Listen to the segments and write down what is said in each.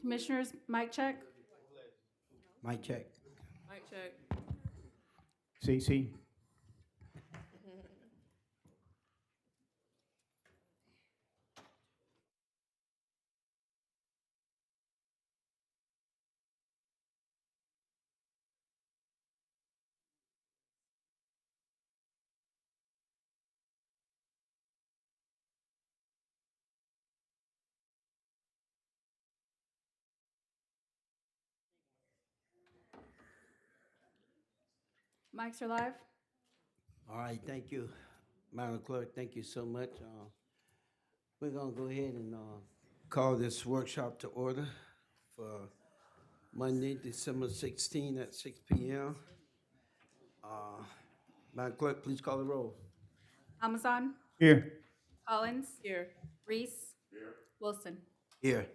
Commissioners, mic check. Mic check. Mic check. CC. Mics are live. All right, thank you, Madam Clerk. Thank you so much. We're gonna go ahead and call this workshop to order for Monday, December 16 at 6 p.m. Madam Clerk, please call the roll. Amazon, Here. Collins, Here. Reese, Wilson. Here.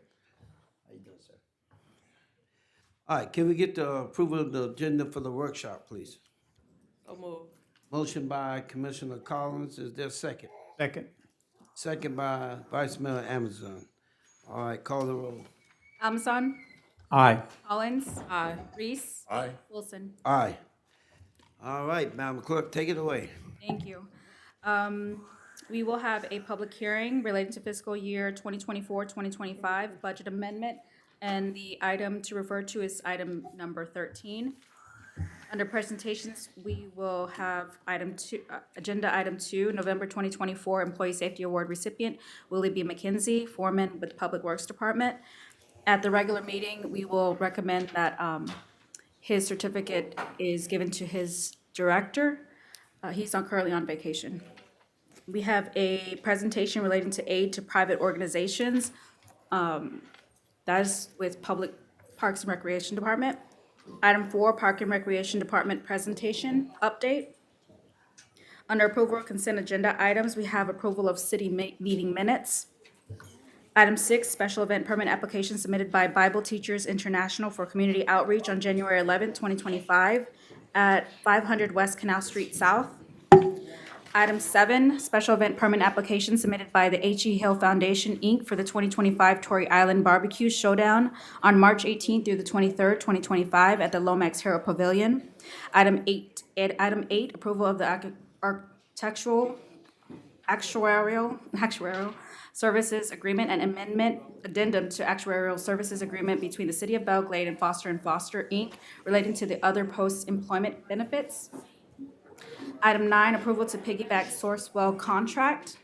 How you doing, sir? All right, can we get the approval of the agenda for the workshop, please? So move. Motion by Commissioner Collins, is there a second? Second. Second by Vice Mayor Amazon. All right, call the roll. Amazon, Aye. Collins, Aye. Reese, Aye. Wilson. Aye. All right, Madam Clerk, take it away. Thank you. We will have a public hearing relating to fiscal year 2024-2025 budget amendment, and the item to refer to is item number 13. Under presentations, we will have agenda item 2, November 2024 Employee Safety Award recipient, Willie B. McKenzie, foreman with the Public Works Department. At the regular meeting, we will recommend that his certificate is given to his director. He's currently on vacation. We have a presentation relating to aid to private organizations. That is with Public Parks and Recreation Department. Item 4, Park and Recreation Department presentation update. Under approval of consent agenda items, we have approval of city meeting minutes. Item 6, special event permit application submitted by Bible Teachers International for community outreach on January 11, 2025 at 500 West Canal Street South. Item 7, special event permit application submitted by the H.E. Hill Foundation, Inc. for the 2025 Torrey Island Barbecue Showdown on March 18th through the 23rd, 2025 at the Lomax Hero Pavilion. Item 8, approval of the architectural actuarial services agreement and amendment addendum to actuarial services agreement between the City of Belle Glade and Foster, Inc. relating to the other post-employment benefits. Item 9, approval to piggyback Sourcewell contract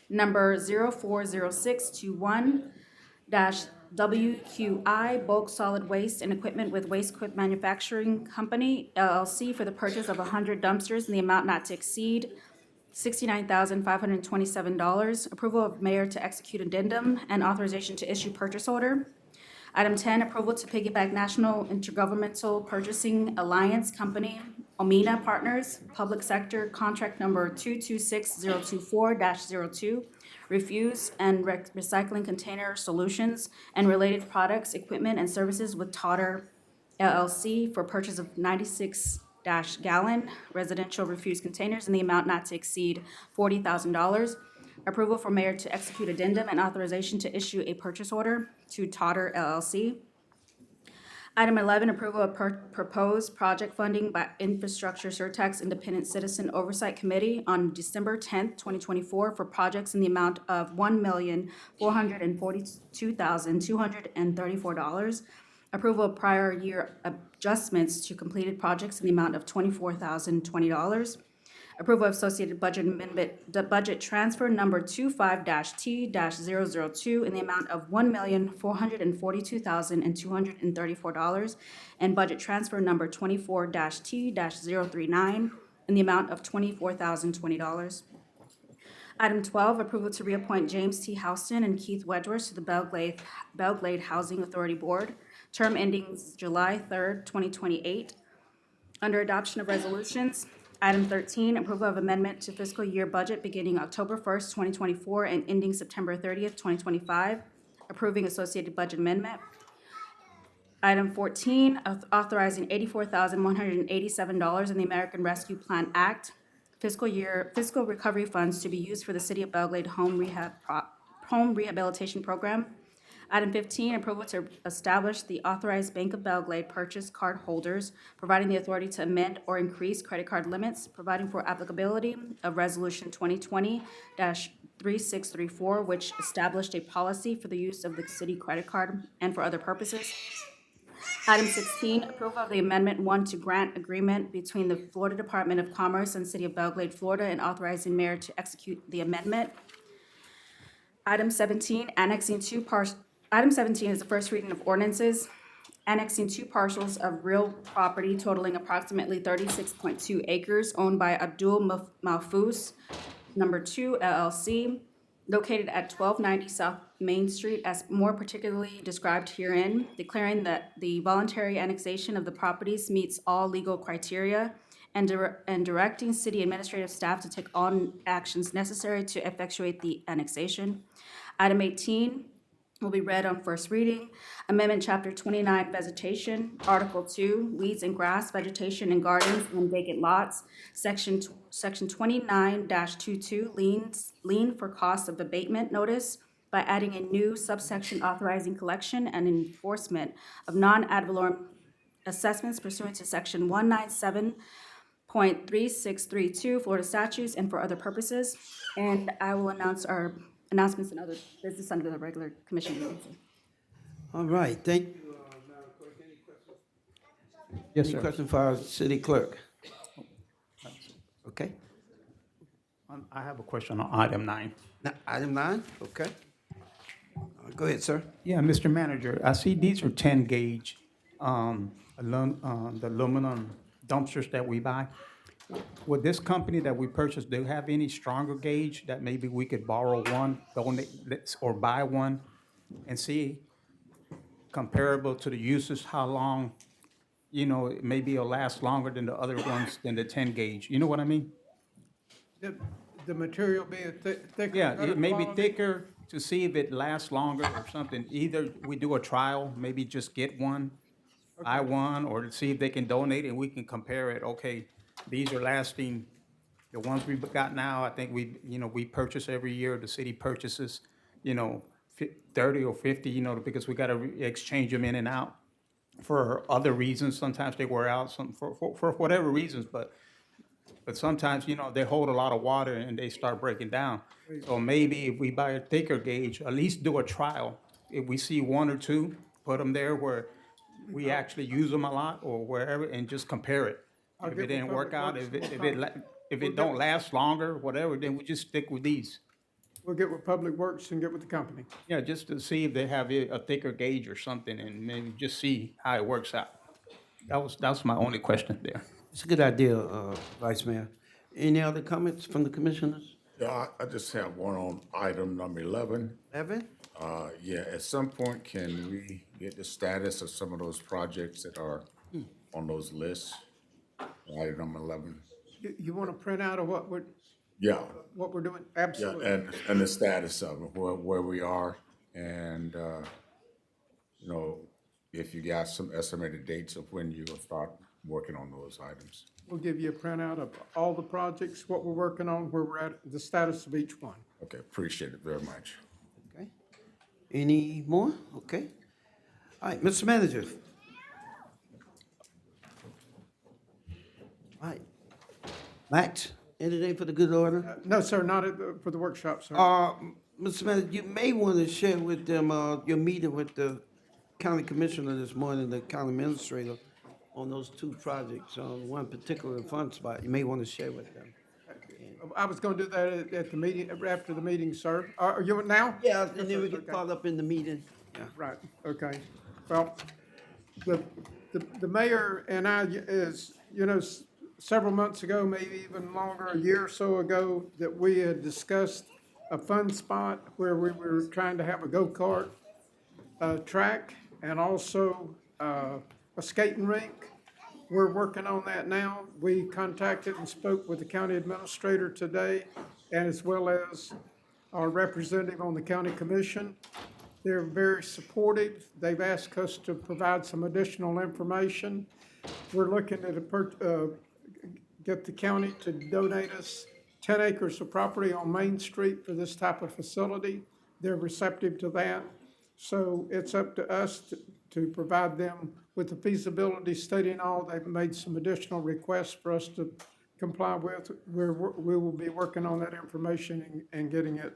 number 040621-WQI Bulk Solid Waste and Equipment with Waste Equip Manufacturing Company, LLC, for the purchase of 100 dumpsters in the amount not to exceed $69,527. Approval of mayor to execute addendum and authorization to issue purchase order. Item 10, approval to piggyback National Intergovernmental Purchasing Alliance Company, Omena Partners, Public Sector, contract number 226024-02, refuse and recycling container solutions and related products, equipment, and services with Totter LLC for purchase of 96-gallon residential refuse containers in the amount not to exceed $40,000. Approval for mayor to execute addendum and authorization to issue a purchase order to Totter LLC. Item 11, approval of proposed project funding by Infrastructure Surtax Independent Citizen Oversight Committee on December 10th, 2024 for projects in the amount of $1,442,234. Approval of prior year adjustments to completed projects in the amount of $24,020. Approval of associated budget amendment, the budget transfer number 25-T-002 in the amount of $1,442,234, and budget transfer number 24-T-039 in the amount of $24,020. Item 12, approval to reappoint James T. Houston and Keith Wedgeworth to the Belle Glade Housing Authority Board, term ending July 3rd, 2028. Under adoption of resolutions, item 13, approval of amendment to fiscal year budget beginning October 1st, 2024 and ending September 30th, 2025, approving associated budget amendment. Item 14, authorizing $84,187 in the American Rescue Plan Act fiscal recovery funds to be used for the City of Belle Glade Home Rehabilitation Program. Item 15, approval to establish the authorized Bank of Belle Glade purchase card holders, providing the authority to amend or increase credit card limits, providing for applicability of Resolution 2020-3634, which established a policy for the use of the city credit card and for other purposes. Item 16, approval of the Amendment 1 to grant agreement between the Florida Department of Commerce and City of Belle Glade, Florida, and authorizing mayor to execute the amendment. Item 17, Item 17 is the first reading of ordinances, annexing two parcels of real property totaling approximately 36.2 acres owned by Abdul Mahfouz, number 2 LLC, located at 1290 South Main Street, as more particularly described herein, declaring that the voluntary annexation of the properties meets all legal criteria, and directing city administrative staff to take all actions necessary to effectuate the annexation. Item 18 will be read on first reading. Amendment Chapter 29, Vegetation, Article 2, Weeds and Grass, Vegetation and Gardens and Vacant Lots, Section 29-22, lien for cost of abatement notice, by adding a new subsection authorizing collection and enforcement of non-ad valorem assessments pursuant to Section 197.3632 Florida statutes and for other purposes. And I will announce our announcements and other business under the regular commission meetings. All right, thank you, Madam Clerk. Any questions? Yes, Any sir. question for our city clerk? Okay. I have a question on item 9. Now, item 9, okay. Go ahead, sir. Yeah, Mr. Manager, I see these are 10 gauge, the aluminum dumpsters that we buy. Would this company that we purchased, do you have any stronger gauge that maybe we could borrow one, donate, or buy one and see comparable to the uses, how long, maybe it'll last longer than the other ones, than the 10 gauge. You know what I mean? The material being thicker? Yeah, better it may be quality? thicker to see if it lasts longer or something. Either we do a trial, maybe just get one, buy one, or to see if they can donate and we can compare it. Okay, these are lasting, the ones we've got now, I think we purchase every year, the city purchases, 30 or 50, because we gotta exchange them in and out for other reasons. Sometimes they wear out, for whatever reasons, but sometimes, they hold a lot of water and they start breaking down. So maybe if we buy a thicker gauge, at least do a trial. If we see one or two, put them there where we actually use them a lot or wherever, and just compare it. I'll If get it didn't with work out, Public Works. if it don't last longer, whatever, then we just stick with these. We'll get with Public Works and get with the company. Yeah, just to see if they have a thicker gauge or something, and maybe just see how it works out. That's my only question there. It's a good idea, Vice Mayor. Any other comments from the commissioners? Yeah, I just have one on item number 11. Evan? Yeah, at some point, can we get the status of some of those projects that are on those lists? Item number 11. You want to print out of what we're Yeah, doing? yeah, Absolutely. and the status of it, where we are, and, if you got some estimated dates of when you will start working on those items. We'll give you a printout of all the projects, what we're working on, where we're at, the status of each one. Okay, appreciate it very much. Okay. Any more? Okay. All right, Mr. Manager. All right. Max, anything for the good order? No, sir, not for the workshop, sir. Mr. Manager, you may want to share with them, your meeting with the county commissioner this morning, the county administrator, on those two projects, on one particular fund spot. You may want to share with them. I was going to do that at the meeting, after the meeting, sir. Are you now? Yeah, and then we Okay. get caught up in the meeting. Yeah. Right, okay. Well, the mayor and I several months ago, maybe even longer, a year or so ago, that we had discussed a fun spot where we were trying to have a go-kart track and also a skating rink. We're working on that now. We contacted and spoke with the county administrator today, and as well as our representative on the county commission. They're very supportive. They've asked us to provide some additional information. We're looking at get the county to donate us 10 acres of property on Main Street for this type of facility. They're receptive to that. So it's up to us to provide them with the feasibility study and all. They've made some additional requests for us to comply with. We will be working on that information and getting it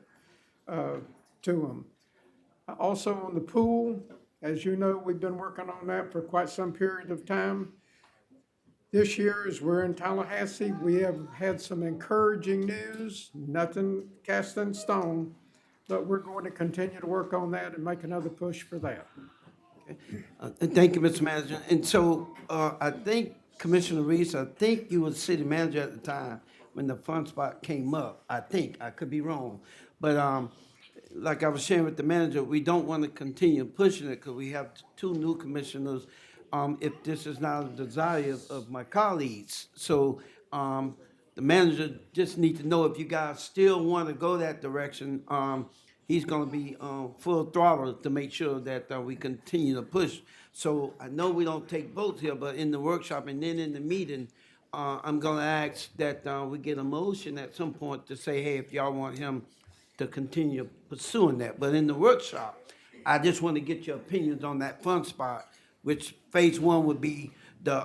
to them. Also on the pool, as you know, we've been working on that for quite some period of time. This year, as we're in Tallahassee, we have had some encouraging news, nothing cast in stone, but we're going to continue to work on that and make another push for that. And thank you, Mr. Manager. And so, I think Commissioner Reese, I think you were city manager at the time when the fund spot came up. I think, I could be wrong. But, like I was sharing with the manager, we don't want to continue pushing it because we have two new commissioners. If this is not a desire of my colleagues. So, the manager just need to know if you guys still want to go that direction. He's gonna be, full throttle to make sure that, we continue to push. So I know we don't take votes here, but in the workshop and then in the meeting, I'm gonna ask that, we get a motion at some point to say, hey, if y'all want him to continue pursuing that. But in the workshop, I just want to get your opinions on that fun spot, which phase one would be the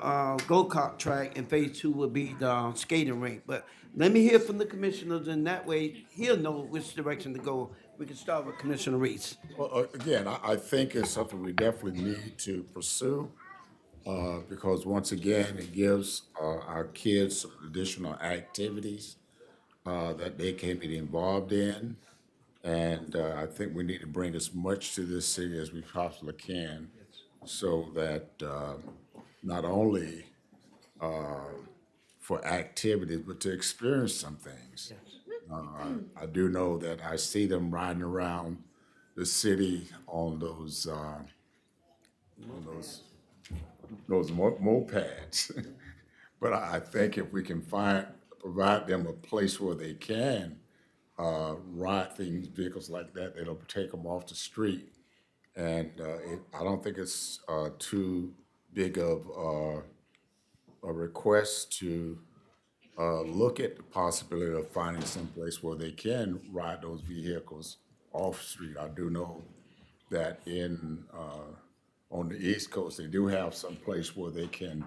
go-kart track and phase two would be the skating rink. But let me hear from the commissioners, and that way he'll know which direction to go. We can start with Commissioner Reese. Well, again, I think it's something we definitely need to pursue, because once again, it gives, our kids some additional activities, that they can be involved in. And, I think we need to bring as much to this city as we possibly can so that, not only, for activities, but to experience some things. I do know that I see them riding around the city on those mopeds. But I think if we can provide them a place where they can ride things, vehicles like that, that'll take them off the street. And I don't think it's too big of a request to look at the possibility of finding some place where they can ride those vehicles off street. I do know that on the East Coast, they do have some place where they can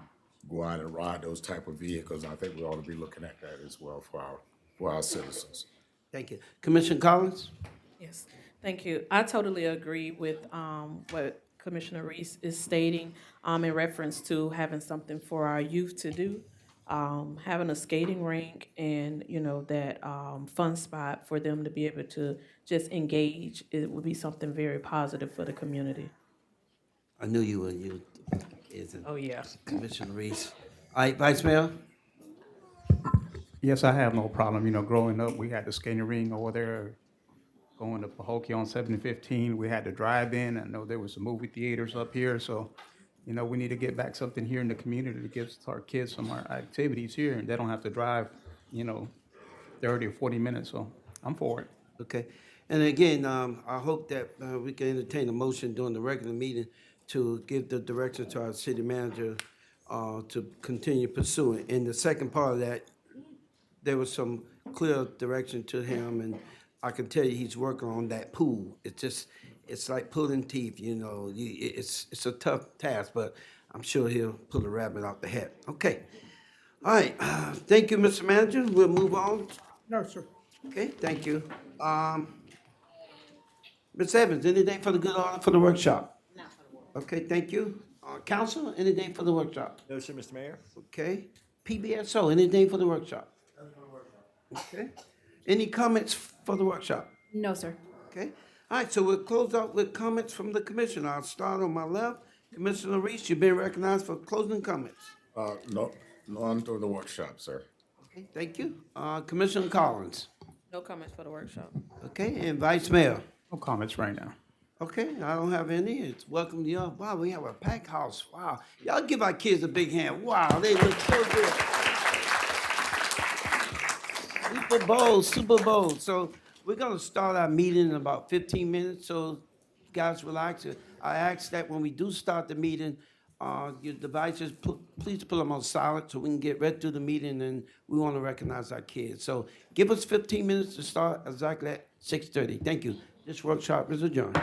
go out and ride those type of vehicles. I think we ought to be looking at that as well for our citizens. Thank you. Commissioner Collins? Yes, thank you. I totally agree with what Commissioner Reese is stating in reference to having something for our youth to do. Having a skating rink and, that fun spot for them to be able to just engage, it would be something very positive for the community. I knew you were you, isn't Oh, yeah. Commissioner Reese? All right, Vice Mayor? Yes, I have no problem. Growing up, we had the skating ring over there, going to Pahokee on 715. We had the drive-in. I know there was some movie theaters up here, so, we need to get back something here in the community to give our kids some activities here, and they don't have to drive, 30 or 40 minutes, so I'm for it. Okay. And again, I hope that we can entertain a motion during the regular meeting to give the direction to our city manager to continue pursuing. In the second part of that, there was some clear direction to him, and I can tell you he's working on that pool. It's like pulling teeth, it's a tough task, but I'm sure he'll pull the rabbit out the hat. Okay. All right. Thank you, Mr. Manager. We'll move on. No, sir. Okay, thank you. Ms. Evans, anything for the good order for the workshop? No. Okay, thank you. Council, anything for the workshop? No, sir, Mr. Mayor. Okay. PBSO, anything for the workshop? Okay. Any comments for the workshop? No, sir. Okay. All right, so we'll close out with comments from the commission. I'll start on my left. Commissioner Reese, you've been recognized for closing comments. No, none through the workshop, sir. Okay, thank you. Commissioner Collins. No comments for the workshop. Okay, and Vice Mayor. No comments right now. Okay, I don't have any. It's welcome to y'all. Wow, we have a packed house. Wow. Y'all give our kids a big hand. Wow, they look so good. Super Bowl. So we're gonna start our meeting in about 15 minutes, so guys relax. I ask that when we do start the meeting, your devices, please put them on silent so we can get right through the meeting, and we wanna recognize our kids. So give us 15 minutes to start exactly at 6:30. Thank you. This workshop is adjourned.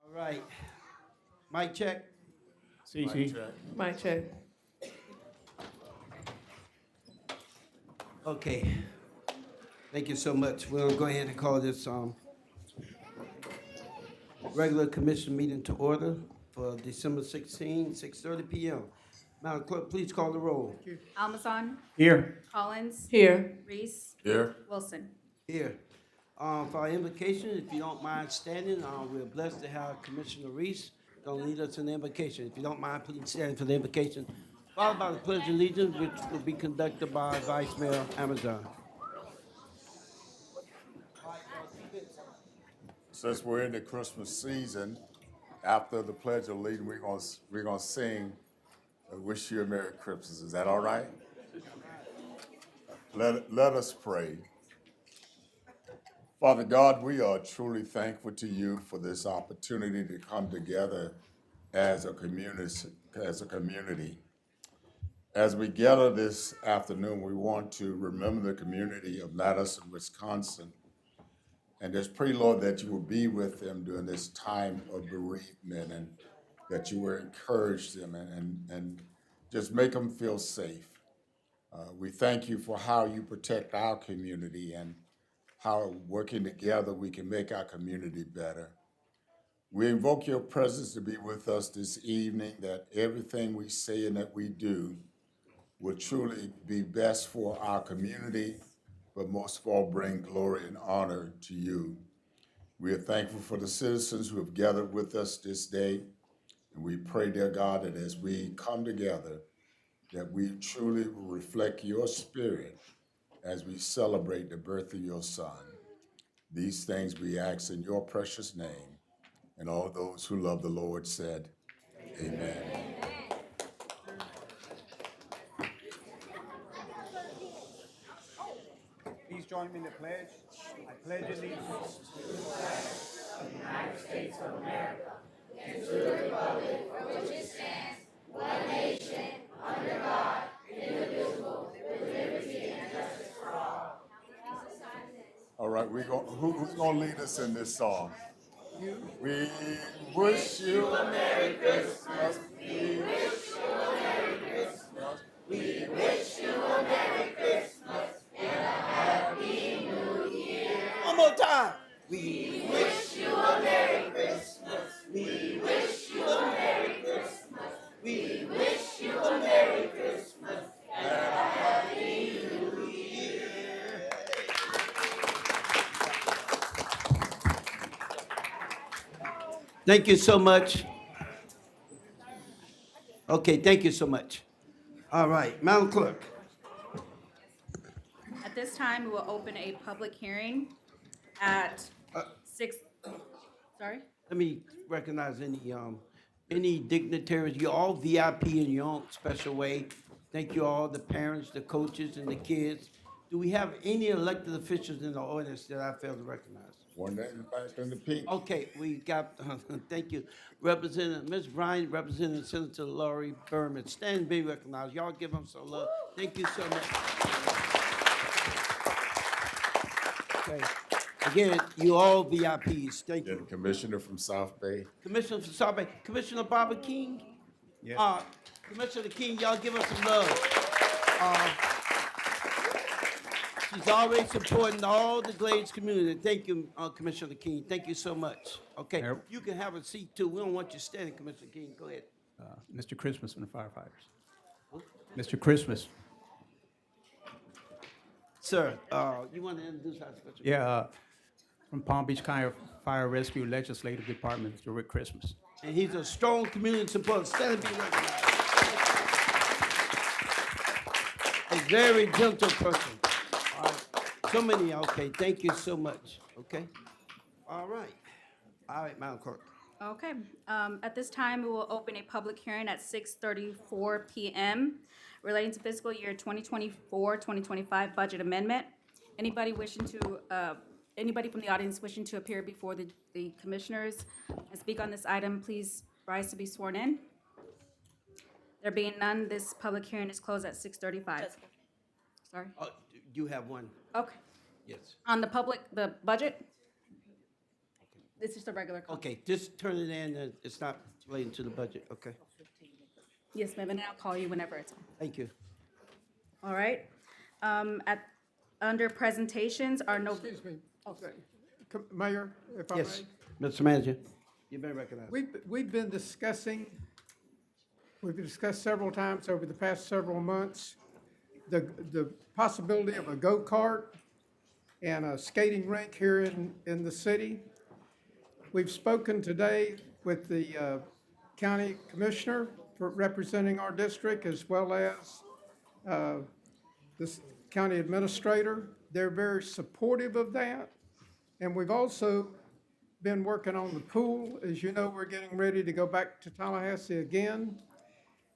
All right. Mic check. CC. Mic check. Okay. Thank you so much. We'll go ahead and call this regular commission meeting to order for December 16, 6:30 p.m. Madam Clerk, please call the roll. Almazan, Here. Collins, Here. Reese, Here. Wilson. Here. For our invocation, if you don't mind standing, we're blessed to have Commissioner Reese gonna lead us in the invocation. If you don't mind, please stand for the invocation, followed by the Pledge of Allegiance, which will be conducted by Vice Mayor Amazon. Since we're in the Christmas season, after the Pledge of Allegiance, we're gonna sing "Wish You a Merry Christmas." Is that all right? Let us pray. Father God, we are truly thankful to you for this opportunity to come together as a community. As we gather this afternoon, we want to remember the community of Madison, Wisconsin, and just pray, Lord, that you will be with them during this time of bereavement and that you will encourage them and just make them feel safe. We thank you for how you protect our community and how working together we can make our community better. We invoke your presence to be with us this evening, that everything we say and that we do will truly be best for our community, but most of all bring glory and honor to you. We are thankful for the citizens who have gathered with us this day, and we pray, dear God, that as we come together, that we truly will reflect your spirit as we celebrate the birth of your Son. These things we ask in your precious name, and all those who love the Lord said, amen. Please join me in the pledge. I pledge allegiance. All right, who's gonna lead us in this song? We wish you a Merry Christmas. We wish you a Merry Christmas. We wish you a Merry Christmas and a Happy New Year. One more time. We wish you a Merry Christmas. We wish you a Merry Christmas. We wish you a Merry Christmas and a Happy New Year. Thank you so much. Okay, thank you so much. All right, Madam Clerk. At this time, we will open a public hearing at 6, sorry? Let me recognize any dignitaries. You're all VIP in your own special way. Thank you all, the parents, the coaches, and the kids. Do we have any elected officials in the audience that I failed to recognize? One that is back in the pink. Okay, we got, thank you. Representative, Ms. Bryant, Representative Senator Laurie Berman. Stand and be recognized. Y'all give them some love. Thank you so much. Okay. Again, you all VIPs. Thank you. The commissioner from South Bay. Commissioner for South Bay, Commissioner Barbara King. Yes. Commissioner King, y'all give us some love. She's always supporting all the Glades community. Thank you, Commissioner King. Thank you so much. Okay, Mayor. you can have a seat too. We don't want you standing, Commissioner King. Go ahead. Mr. Christmas from the firefighters. Mr. Christmas. Sir, you want to introduce our special? Yeah, from Palm Beach County Fire Rescue Legislative Department, Mr. Rick Christmas. And he's a strong community supporter. Stand and be recognized. A very gentle person. All right. So many, okay, thank you so much, okay? All right, Madam Clerk. Okay, at this time, we will open a public hearing at 6:34 PM relating to fiscal year 2024-2025 budget amendment. Anybody from the audience wishing to appear before the commissioners and speak on this item, please rise to be sworn in. There being none, this public hearing is closed at 6:35. Sorry, Do you have one? okay. Yes. On the budget? It's just a regular call. Okay, just turn it in, and it's not relating to the budget, okay? Yes, ma'am, and I'll call you whenever it's on. Thank you. All right. Under presentations are no, Excuse me. Mayor, if I may. Yes, Mr. Manager, you've been recognized. We've discussed several times over the past several months, the possibility of a go-kart and a skating rink here in the city. We've spoken today with the county commissioner for representing our district, as well as this county administrator. They're very supportive of that. And we've also been working on the pool. As you know, we're getting ready to go back to Tallahassee again.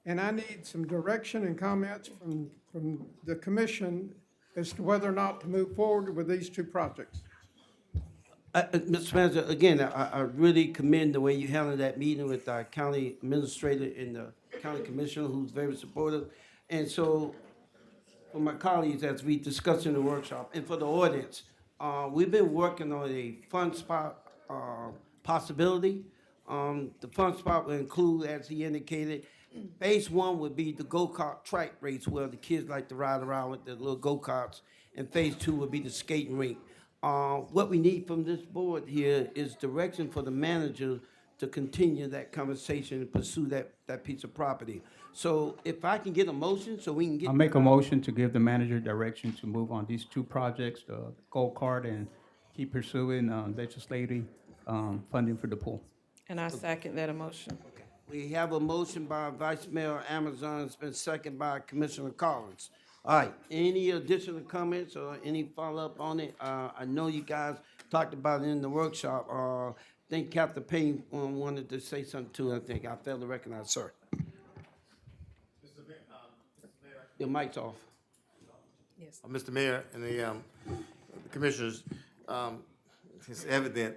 And I need some direction and comments from the commission as to whether or not to move forward with these two projects. Mr. Manager, again, I really commend the way you handled that meeting with our county administrator and the county commissioner, who's very supportive. And so, for my colleagues, as we discussed in the workshop, and for the audience, we've been working on a fun spot possibility. The fun spot will include, as he indicated, phase one would be the go-kart track race where the kids like to ride around with the little go-karts, and phase two would be the skating rink. What we need from this board here is direction for the manager to continue that conversation and pursue that piece of property. So if I can get a motion so we can get. I'll make a motion to give the manager direction to move on these two projects, the go-kart, and keep pursuing legislative funding for the pool. And I second that emotion. We have a motion by Vice Mayor Amazon, it's been seconded by Commissioner Collins. All right, any additional comments or any follow-up on it? I know you guys talked about it in the workshop. I think Captain Payne wanted to say something too, I think. I failed to recognize, sir. Your mic's off. Mr. Mayor and the commissioners, it's evident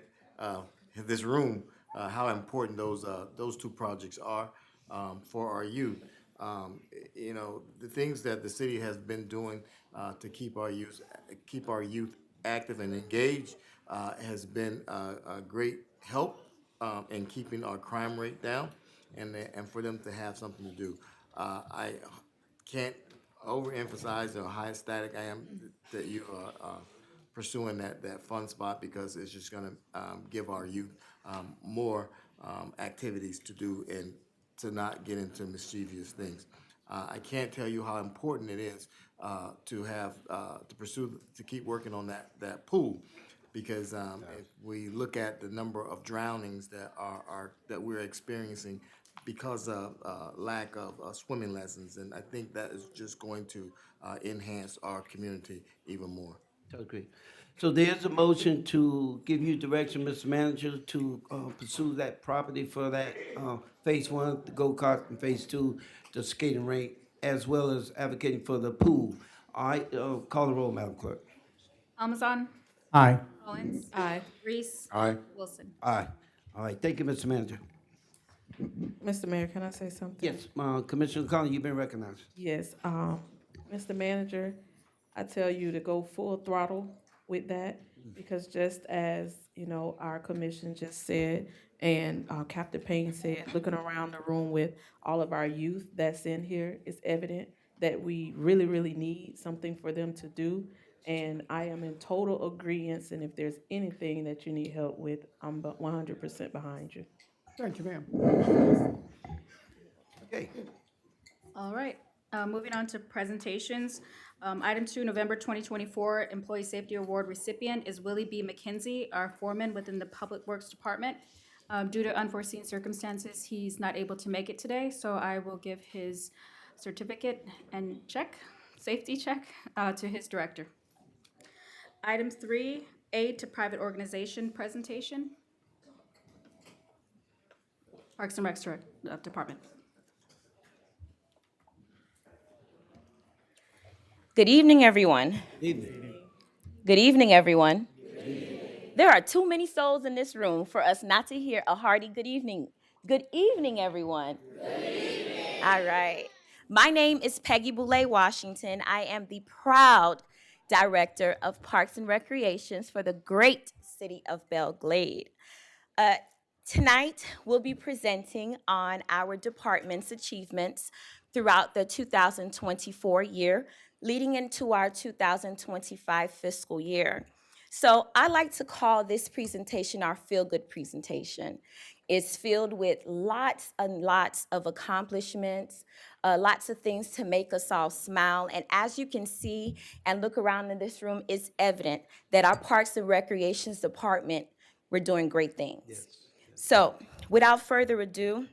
in this room how important those two projects are for our youth. You know, the things that the city has been doing to keep our youth active and engaged has been a great help in keeping our crime rate down, and for them to have something to do. I can't overemphasize how ecstatic I am that you are pursuing that fun spot, because it's just going to give our youth more activities to do and to not get into mischievous things. I can't tell you how important it is to keep working on that pool, because if we look at the number of drownings that we're experiencing because of lack of swimming lessons, and I think that is just going to enhance our community even more. I agree. So there's a motion to give you direction, Mr. Manager, to pursue that property for that phase one, the go-kart, and phase two, the skating rink, as well as advocating for the pool. All right, call the roll, Madam Clerk. Amazon, Aye. Collins. Aye. Reese. Aye. Wilson. Aye. All right, thank you, Mr. Manager. Mr. Mayor, can I say something? Yes, Commissioner Collins, you've been recognized. Yes, Mr. Manager, I tell you to go full throttle with that, because just as, you know, our commission just said, and Captain Payne said, looking around the room with all of our youth that's in here, it's evident that we really, really need something for them to do. And I am in total agreement, and if there's anything that you need help with, I'm 100% behind you. Thank you, ma'am. Okay. All right, moving on to presentations. Item 2, November 2024 Employee Safety Award recipient is Willie B. McKenzie, our foreman within the Public Works Department. Due to unforeseen circumstances, he's not able to make it today, so I will give his certificate and safety check, to his director. Item 3, aid to private organization presentation. Parks and Recs Department. Good evening, everyone. Evening. Good evening, everyone. There are too many souls in this room for us not to hear a hearty good evening. Good evening, everyone. Good evening. All right. My name is Peggy Boulay Washington. I am the proud director of Parks and Recreations for the great city of Belle, Glade. Tonight, we'll be presenting on our department's achievements throughout the 2024 year, leading into our 2025 fiscal year. So I like to call this presentation our feel-good presentation. It's filled with lots and lots of accomplishments, lots of things to make us all smile. And as you can see and look around in this room, it's evident that our Parks and Recreations Department, we're doing great things. Yes. So, without further ado,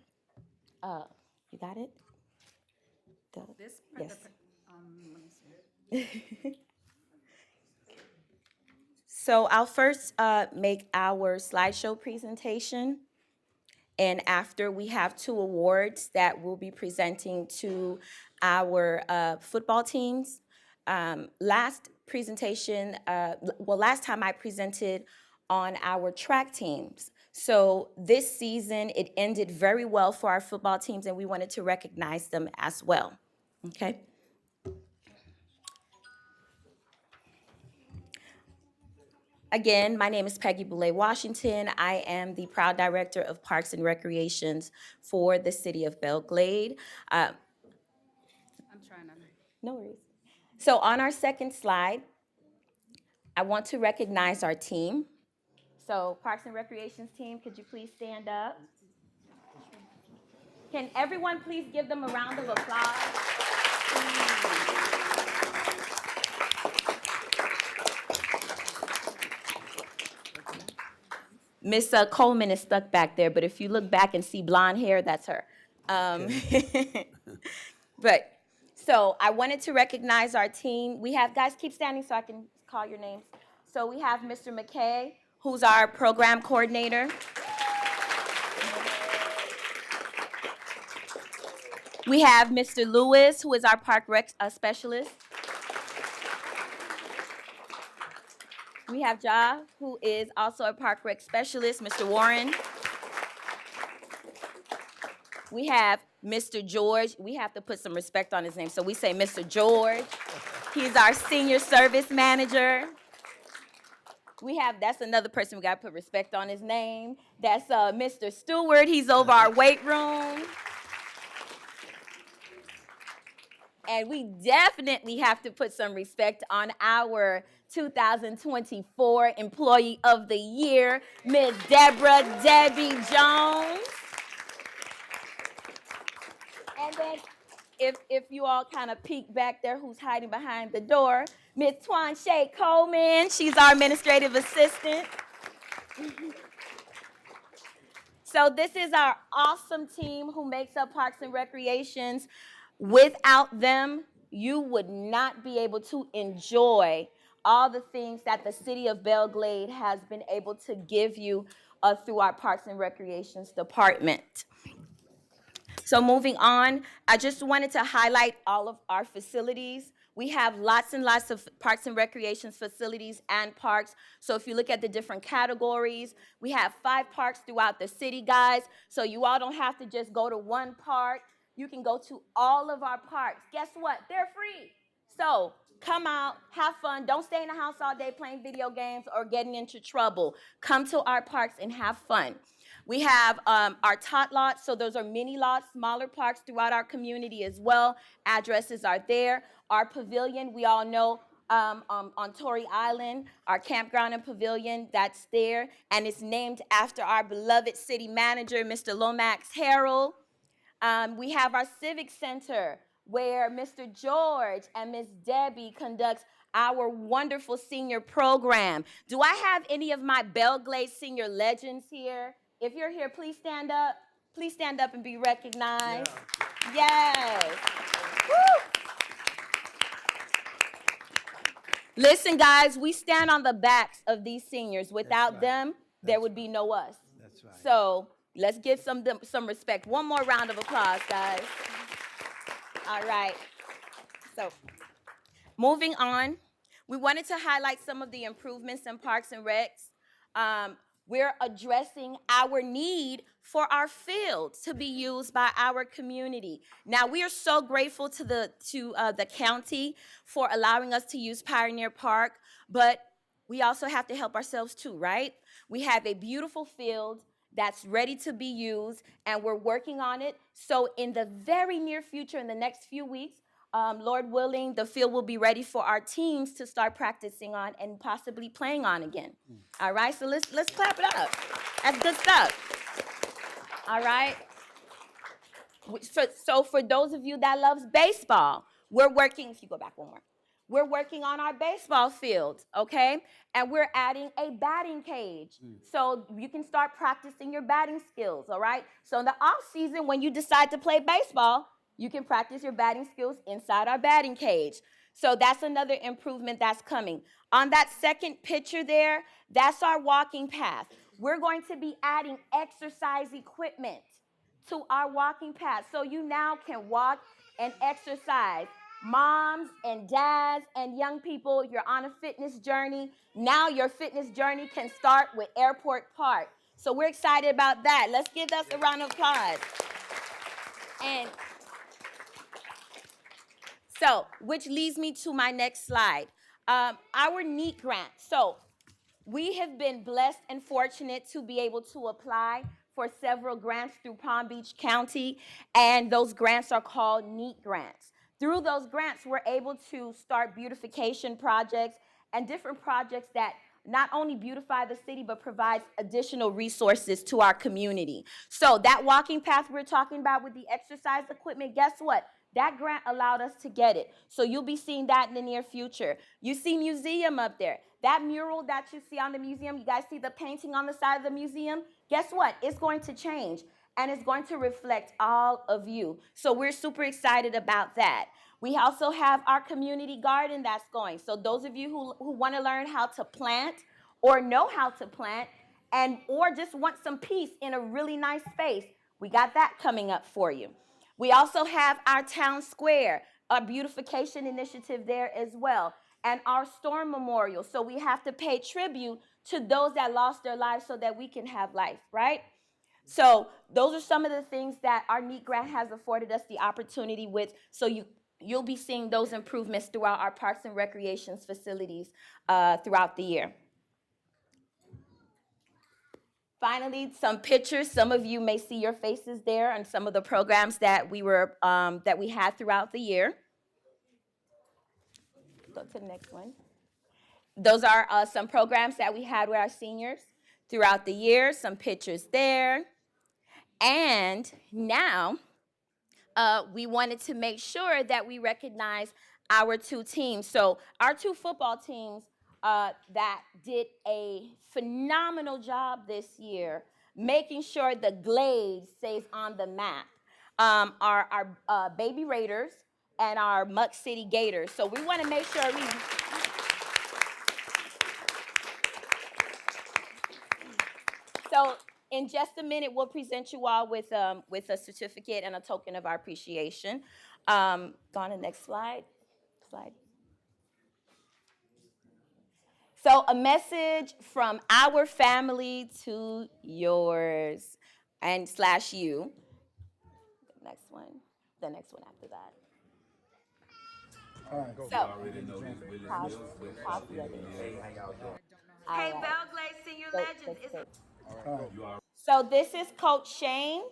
you got it? This, Yes. let me see. So I'll first make our slideshow presentation. And after, we have 2 awards that we'll be presenting to our football teams. Last time I presented on our track teams. So this season, it ended very well for our football teams, and we wanted to recognize them as well. Okay? Again, my name is Peggy Boulay Washington. I am the proud director of Parks and Recreations for the city of Belle Glade. I'm trying to. No worries. So on our second slide, I want to recognize our team. So Parks and Recreations team, could you please stand up? Can everyone please give them a round of applause? Miss Coleman is stuck back there, but if you look back and see blonde hair, that's her. But so I wanted to recognize our team. We have, guys, keep standing so I can call your names. So we have Mr. McKay, who's our program coordinator. We have Mr. Lewis, who is our park rec specialist. We have Ja, who is also a park rec specialist, Mr. Warren. We have Mr. George. We have to put some respect on his name, so we say Mr. George. He's our senior service manager. We have, that's another person we got to put respect on his name. That's Mr. Stewart. He's over our weight room. And we definitely have to put some respect on our 2024 Employee of the Year, Ms. Debbie Jones. And then if you all kind of peek back there, who's hiding behind the door, Ms. Twanshay Coleman, she's our administrative assistant. So this is our awesome team who makes up Parks and Recreations. Without them, you would not be able to enjoy all the things that the city of Belle Glade has been able to give you through our Parks and Recreations department. So moving on, I just wanted to highlight all of our facilities. We have lots and lots of Parks and Recreations facilities and parks. So if you look at the different categories, we have 5 parks throughout the city, guys. So you all don't have to just go to one park. You can go to all of our parks. Guess what? They're free. So come out, have fun. Don't stay in the house all day playing video games or getting into trouble. Come to our parks and have fun. We have our tot lots, so those are mini lots, smaller parks throughout our community as well. Addresses are there. Our pavilion, we all know on Torrey Island, our campground and pavilion, that's there. And it's named after our beloved city manager, Mr. Lomax Harrell. We have our Civic Center, where Mr. George and Miss Debbie conducts our wonderful senior program. Do I have any of my Belle Glade senior legends here? If you're here, please stand up. Please stand up and be recognized. Yeah. Yes. Woo. Listen, guys, we stand on the backs of these seniors. Without them, there would be no us. That's right. So let's give some respect. One more round of applause, guys. All right. So moving on, we wanted to highlight some of the improvements in Parks and Recs. We're addressing our need for our fields to be used by our community. Now, we are so grateful to the county for allowing us to use Pioneer Park, but we also have to help ourselves too, right? We have a beautiful field. that's ready to be used, and we're working on it. So in the very near future, in the next few weeks, Lord willing, the field will be ready for our teams to start practicing on and possibly playing on again. All right, so let's clap it up. That's good stuff. All right. So for those of you that loves baseball, we're working, if you go back one more, we're working on our baseball field, okay? And we're adding a batting cage. So you can start practicing your batting skills, all right? So in the off season, when you decide to play baseball, you can practice your batting skills inside our batting cage. So that's another improvement that's coming. On that second picture there, that's our walking path. We're going to be adding exercise equipment to our walking path. So you now can walk and exercise. Moms and dads and young people, you're on a fitness journey. Now your fitness journey can start with Airport Park. So we're excited about that. Let's give us a round of applause. And so, which leads me to my next slide. Our NEAT grant. So we have been blessed and fortunate to be able to apply for several grants through Palm Beach County, and those grants are called NEAT grants. Through those grants, we're able to start beautification projects and different projects that not only beautify the city, but provides additional resources to our community. So that walking path we're talking about with the exercise equipment, guess what? That grant allowed us to get it. So you'll be seeing that in the near future. You see museum up there. That mural that you see on the museum, you guys see the painting on the side of the museum? Guess what? It's going to change, and it's going to reflect all of you. So we're super excited about that. We also have our community garden that's going. So those of you who want to learn how to plant or know how to plant, and or just want some peace in a really nice space, we got that coming up for you. We also have our town square, a beautification initiative there as well, and our storm memorial. So we have to pay tribute to those that lost their lives so that we can have life, right? So those are some of the things that our NEAT grant has afforded us the opportunity with. So you'll be seeing those improvements throughout our parks and recreations facilities throughout the year. Finally, some pictures. Some of you may see your faces there on some of the programs that we had throughout the year. Go to the next one. Those are some programs that we had with our seniors throughout the year. Some pictures there. And now we wanted to make sure that we recognize our two teams. So our two football teams that did a phenomenal job this year, making sure the Glade stays on the map, are our Baby Raiders and our Muck City Gators. So we want to make sure we... So in just a minute, we'll present you all with a certificate and a token of our appreciation. Go on to the next slide. So a message from our family to yours and / you. The next one after that. So, hey, Belle, Glade, Senior Legends. So this is Coach Shane,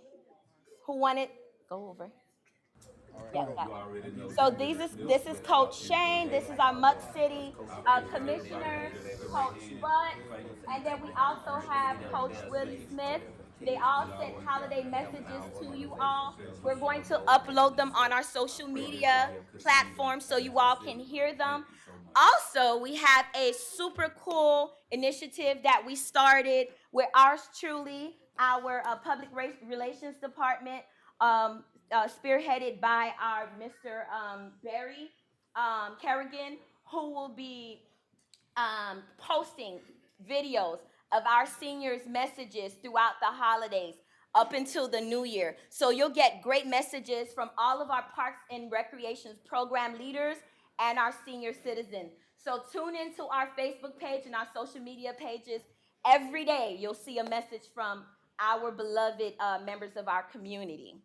who wanted, go over. Yeah, so this is Coach Shane. This is our Muck City Commissioner, Coach Butt, and then we also have Coach Willie Smith. They all sent holiday messages to you all. We're going to upload them on our social media platforms so you all can hear them. Also, we have a super cool initiative that we started with ours truly, our public relations department, spearheaded by our Mr. Barry Kerrigan, who will be posting videos of our seniors' messages throughout the holidays up until the new year. So you'll get great messages from all of our parks and recreations program leaders and our senior citizens. So tune into our Facebook page and our social media pages. Every day you'll see a message from our beloved members of our community.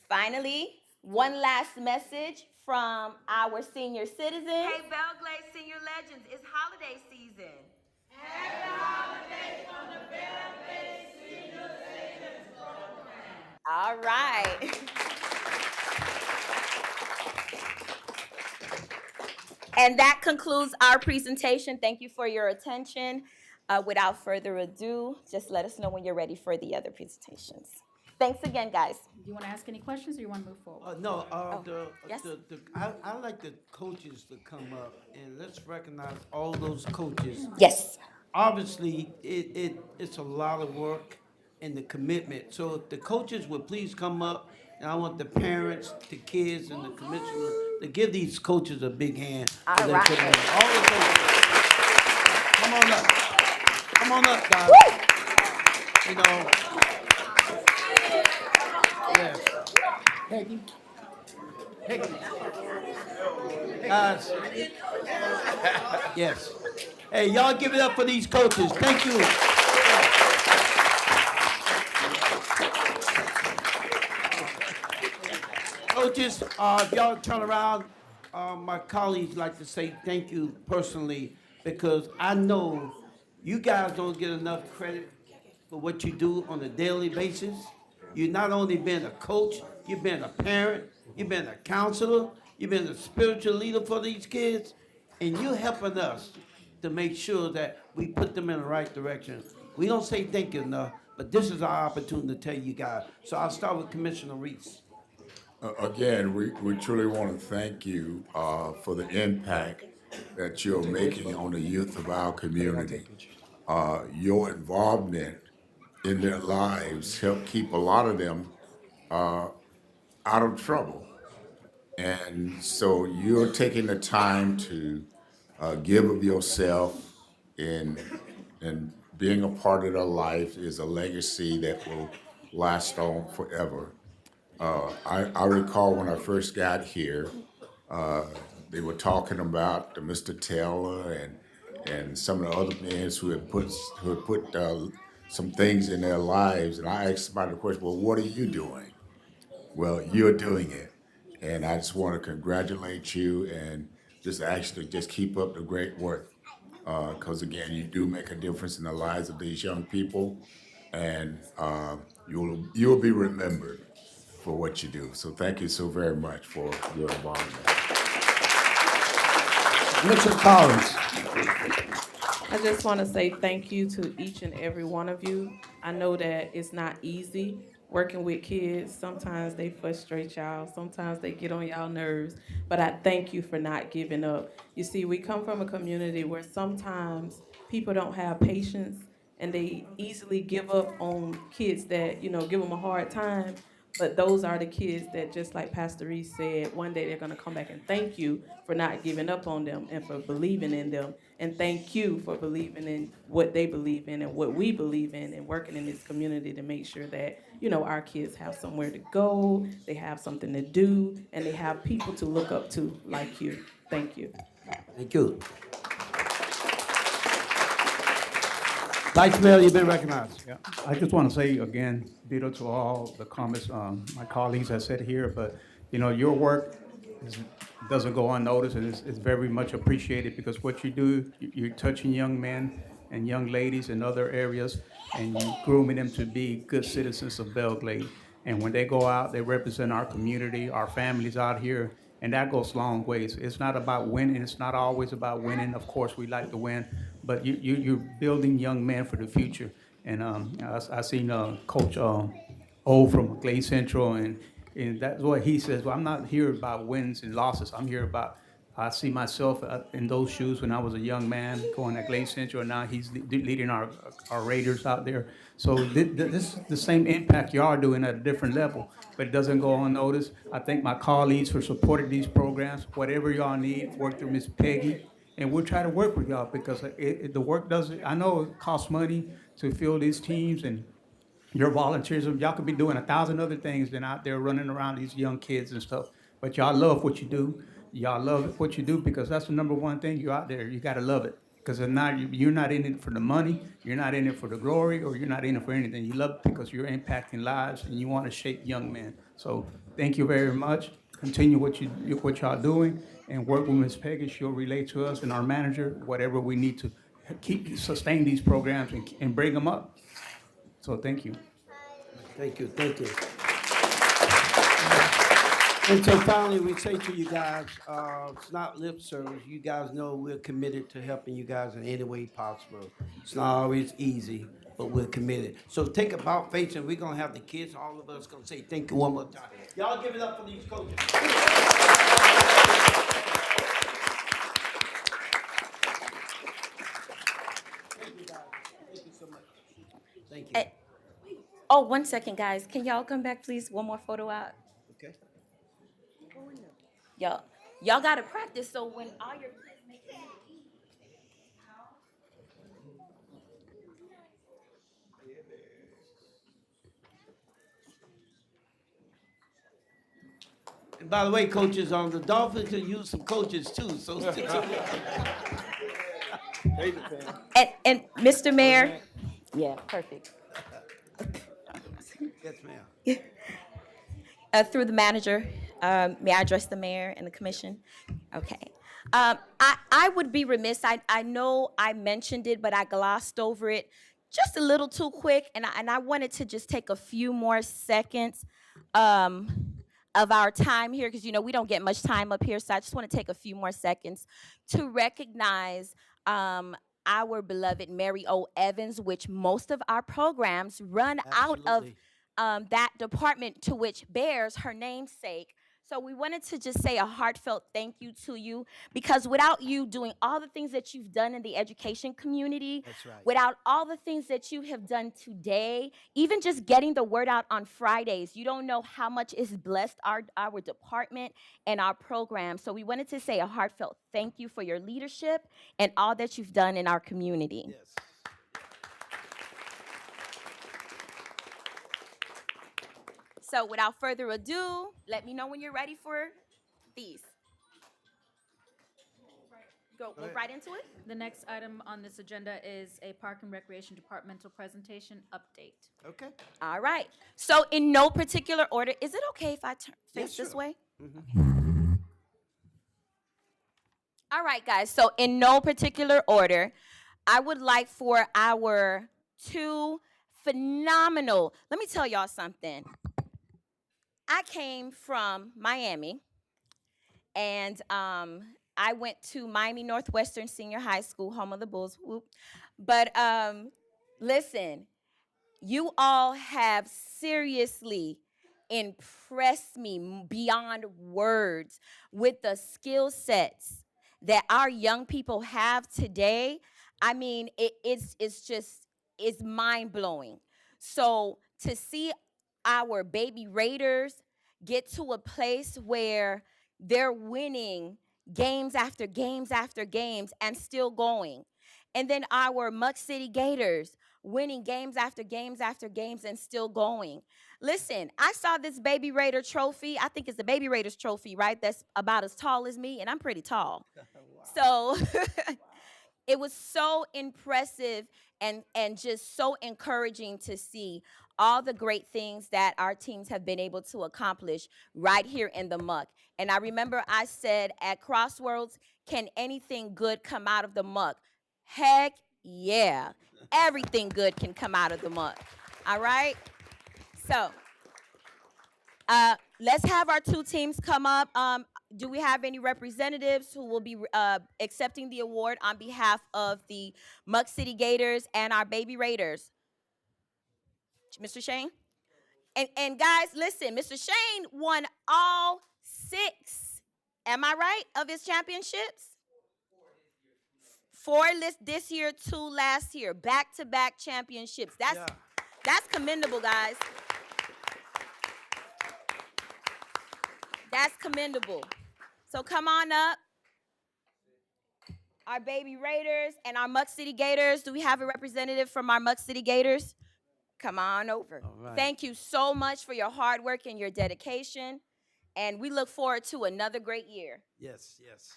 Finally, one last message from our senior citizens. Hey, Belle, Glade, Senior Legends, it's holiday season. Happy holidays from the Belle, Glade Senior All right. And that concludes our presentation. Thank you for your attention. Without further ado, just let us know when you're ready for the other presentations. Thanks again, guys. Do you want to ask any questions or you want to move forward? No, yes? I like the coaches to come up and let's recognize all those coaches. Yes. Obviously, it's a lot of work and the commitment. So if the coaches would please come up, and I want the parents, the kids, and the commissioner to give these coaches a big hand. For All their right. commitment. All the coaches. Come on up. Come on up, guys. You know. Yes. Peggy. Peggy. Guys. Yes. Hey, y'all give it up for these coaches. Thank you. Coaches, if y'all turn around, my colleagues like to say thank you personally because I know you guys don't get enough credit for what you do on a daily basis. You've not only been a coach, you've been a parent, you've been a counselor, you've been a spiritual leader for these kids, and you're helping us to make sure that we put them in the right direction. We don't say thank you enough, but this is our opportunity to tell you guys. So I'll start with Commissioner Reese. Again, we truly want to thank you for the impact that you're making on the youth of our community. Your involvement in their lives help keep a lot of them out of trouble. And so you're taking the time to give of yourself and being a part of their life is a legacy that will last on forever. I recall when I first got here, they were talking about Mr. Taylor and some of the other men who had put some things in their lives, and I asked about the question, well, what are you doing? Well, you're doing it, and I just want to congratulate you and just actually just keep up the great work, because again, you do make a difference in the lives of these young people, and you'll be remembered for what you do. So thank you so very much for your involvement. Mr. Collins. I just want to say thank you to each and every one of you. I know that it's not easy working with kids. Sometimes they frustrate y'all. Sometimes they get on y'all nerves. But I thank you for not giving up. You see, we come from a community where sometimes people don't have patience and they easily give up on kids that, give them a hard time. But those are the kids that, just like Pastor Reese said, one day they're going to come back and thank you for not giving up on them and for believing in them. And thank you for believing in what they believe in and what we believe in and working in this community to make sure that, our kids have somewhere to go, they have something to do, and they have people to look up to like you. Thank you. Thank you. Vice Mayor, you've been recognized. Yeah, I just want to say again, ditto to all the comments my colleagues have said here, but your work doesn't go unnoticed and it's very much appreciated because what you do, you're touching young men and young ladies in other areas and you grooming them to be good citizens of Belle Glade. And when they go out, they represent our community, our families out here, and that goes long ways. It's not about winning. It's not always about winning. Of course, we like to win, but you're building young men for the future. And I seen Coach O from Glade Central, and that's what he says. Well, I'm not here about wins and losses. I'm here about, I see myself in those shoes when I was a young man going to Glade Central, and now he's leading our Raiders out there. So this is the same impact you are doing at a different level, but it doesn't go unnoticed. I thank my colleagues for supporting these programs. Whatever y'all need, work through Miss Peggy, and we'll try to work with y'all because the work doesn't, I know it costs money to fill these teams and your volunteerism. Y'all could be doing 1,000 other things than out there running around these young kids and stuff. But y'all love what you do. Y'all love what you do because that's the number one thing. You're out there. You got to love it. Because you're not in it for the money. You're not in it for the glory, or you're not in it for anything. You love it because you're impacting lives and you want to shape young men. So thank you very much. Continue what y'all doing and work with Ms. Peggy. She'll relate to us and our manager whatever we need to sustain these programs and bring them up. So thank you. Thank you, thank you. And so finally, we say to you guys, it's not lip service. You guys know we're committed to helping you guys in any way possible. It's not always easy, but we're committed. So take about face, and we're gonna have the kids, all of us, gonna say thank you one more time. Y'all give it up for these coaches. Thank you, guys. Thank you so much. Thank you. Eh, Oh, 1 second, guys. Can y'all come back, please? One more photo out. Okay. Y'all gotta practice so when all your kids make it. And by the way, coaches, the Dolphins can use some coaches too. So. And Mr. Mayor, yeah, perfect. Yes, ma'am. Through the manager, may I address the mayor and the commission? Okay. I would be remiss, I know I mentioned it, but I glossed over it just a little too quick, and I wanted to just take a few more seconds of our time here, because, we don't get much time up here, so I just want to take a few more seconds to recognize our beloved Mary O. Evans, which most of our programs run out of Absolutely. that department to which bears her namesake. So we wanted to just say a heartfelt thank you to you, because without you doing all the things that you've done in the education community, That's right. without all the things that you have done today, even just getting the word out on Fridays, you don't know how much it's blessed our department and our program. So we wanted to say a heartfelt thank you for your leadership and all that you've done in our community. Yes. So without further ado, let me know when you're ready for these. Move right into it. The next item on this agenda is a Park and Recreation Departmental Presentation Update. Okay. All right. So in no particular order, is it okay if I face this sure. way? All right, guys. So in no particular order, I would like for our two phenomenal, let me tell y'all something. I came from Miami, and I went to Miami Northwestern Senior High School, home of the Bulls. Whoop. But listen, you all have seriously impressed me beyond words with the skill sets that our young people have today. I mean, it's mind blowing. So to see our baby Raiders get to a place where they're winning games after games after games and still going. And then our Muck City Gators winning games after games after games and still going. Listen, I saw this Baby Raider trophy. I think it's the Baby Raiders trophy, right? That's about as tall as me, and I'm pretty tall. So it was so impressive and just so encouraging to see all the great things that our teams have been able to accomplish right here in the muck. And I remember I said at Crossroads, can anything good come out of the muck? Heck yeah. Everything good can come out of the muck. All right? So let's have our two teams come up. Do we have any representatives who will be accepting the award on behalf of the Muck City Gators and our Baby Raiders? Mr. Shane? And guys, listen, Mr. Shane won all 6, am I right, of his championships? 4 this year, 2 last year, back-to-back championships. That's commendable, guys. That's commendable. So come on up. Our Baby Raiders and our Muck City Gators. Do we have a representative from our Muck City Gators? Come on over. All right. Thank you so much for your hard work and your dedication. And we look forward to another great year. Yes, yes.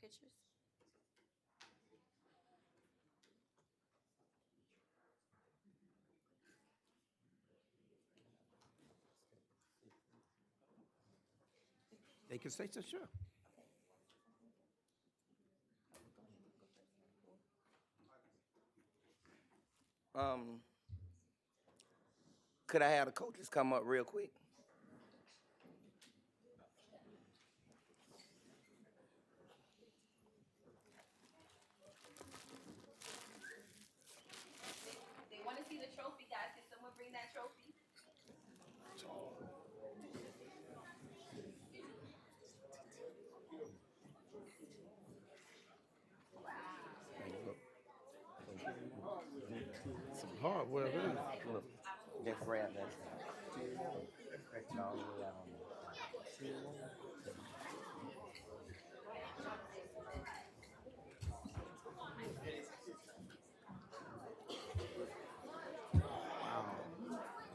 Pictures. They can say so, sure. Um, could I have the coaches come up real quick? They want to see the trophy, guys. Can someone bring that trophy? Some hardware, really. Look, just grab that. Stretch it all the way out on there.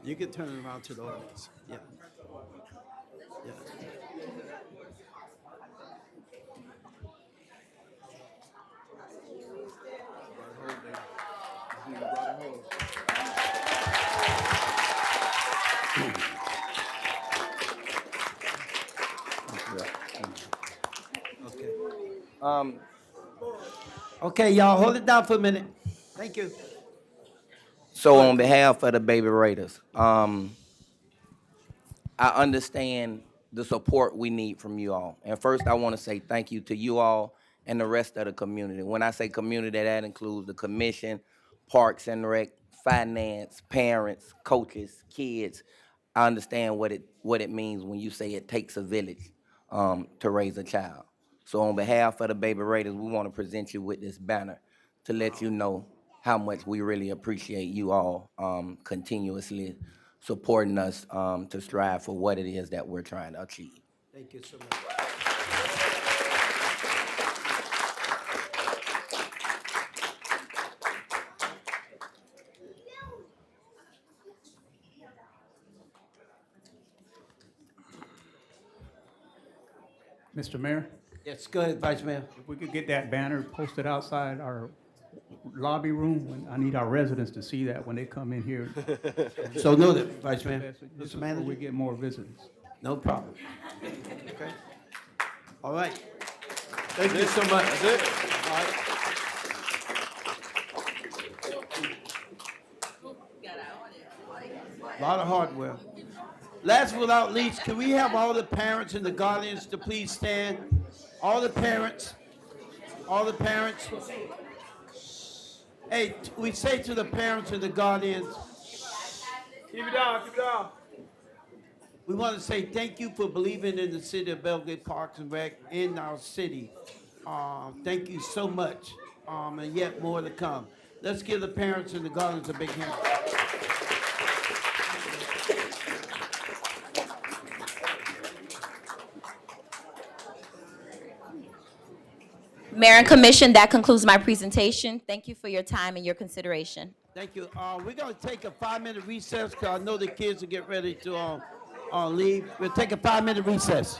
You can turn it around to the audience. Yeah. Yeah. Okay. Um, Okay, y'all, hold it down for a minute. Thank you. so Go on ahead, Coach. behalf of the Baby Raiders, I understand the support we need from you all. And first, I want to say thank you to you all and the rest of the community. When I say community, that includes the commission, Parks and Rec, finance, parents, coaches, kids. I understand what it means when you say it takes a village to raise a child. So on behalf of the Baby Raiders, we want to present you with this banner to let you know how much we really appreciate you all continuously supporting us to strive for what it is that we're trying to achieve. Thank you so much. Mr. Mayor, Yes, go ahead, Vice Mayor. if we could get that banner posted outside our lobby room, I need our residents to see that when they come in here. So noted, Vice Mayor. This is Mr. where we Manager? get more visitors. No problem. Okay. All right. Thank you so much. That's it. All right. A lot of hardware. Last but without least, can we have all the parents and the guardians to please stand? All the parents. All the parents. Hey, we say to the parents and the guardians, Keep it down, keep it down. we want to say thank you for believing in the city of Belgrade Parks and Rec in our city. Thank you so much, and yet more to come. Let's give the parents and the guardians a big hand. Mayor and Commission, that concludes my presentation. Thank you for your time and your consideration. Thank you. We're going to take a 5-minute recess because I know the kids will get ready to leave. We'll take a 5-minute recess.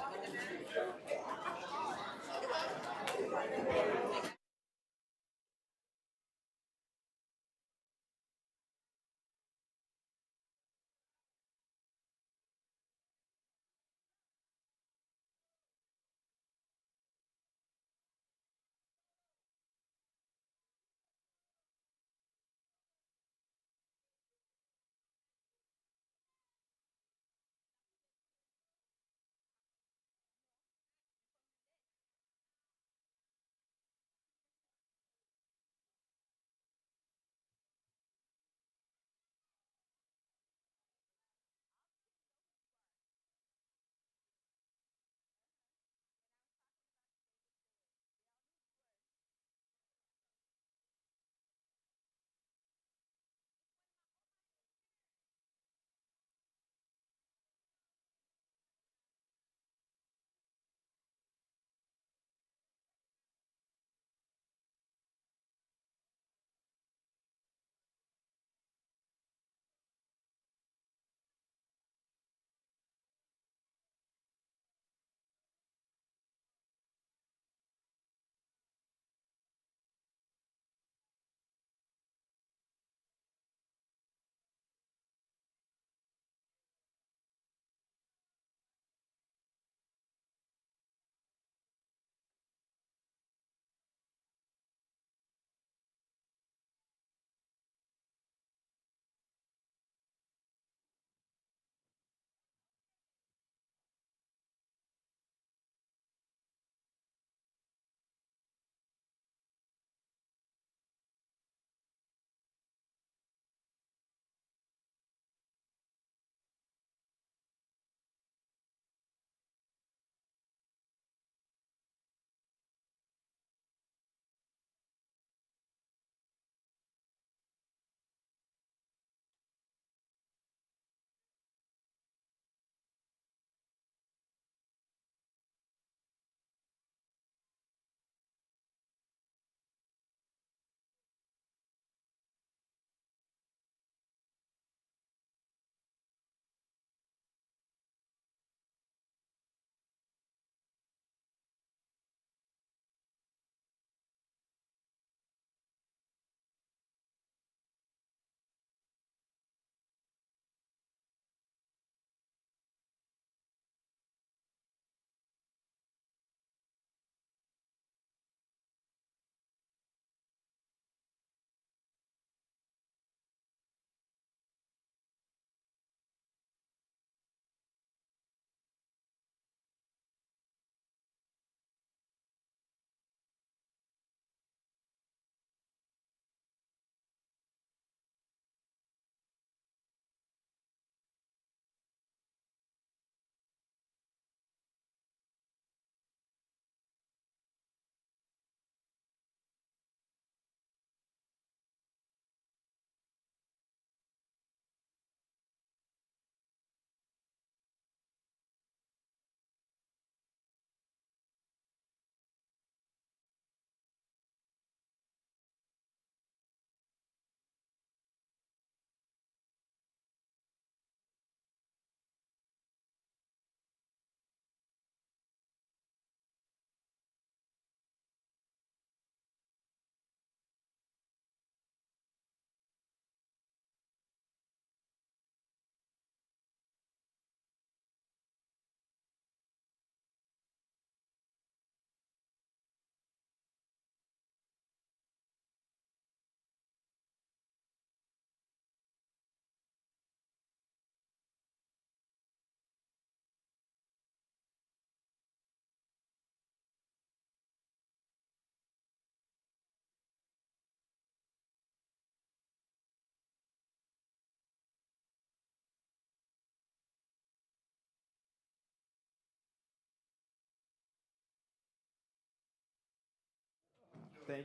All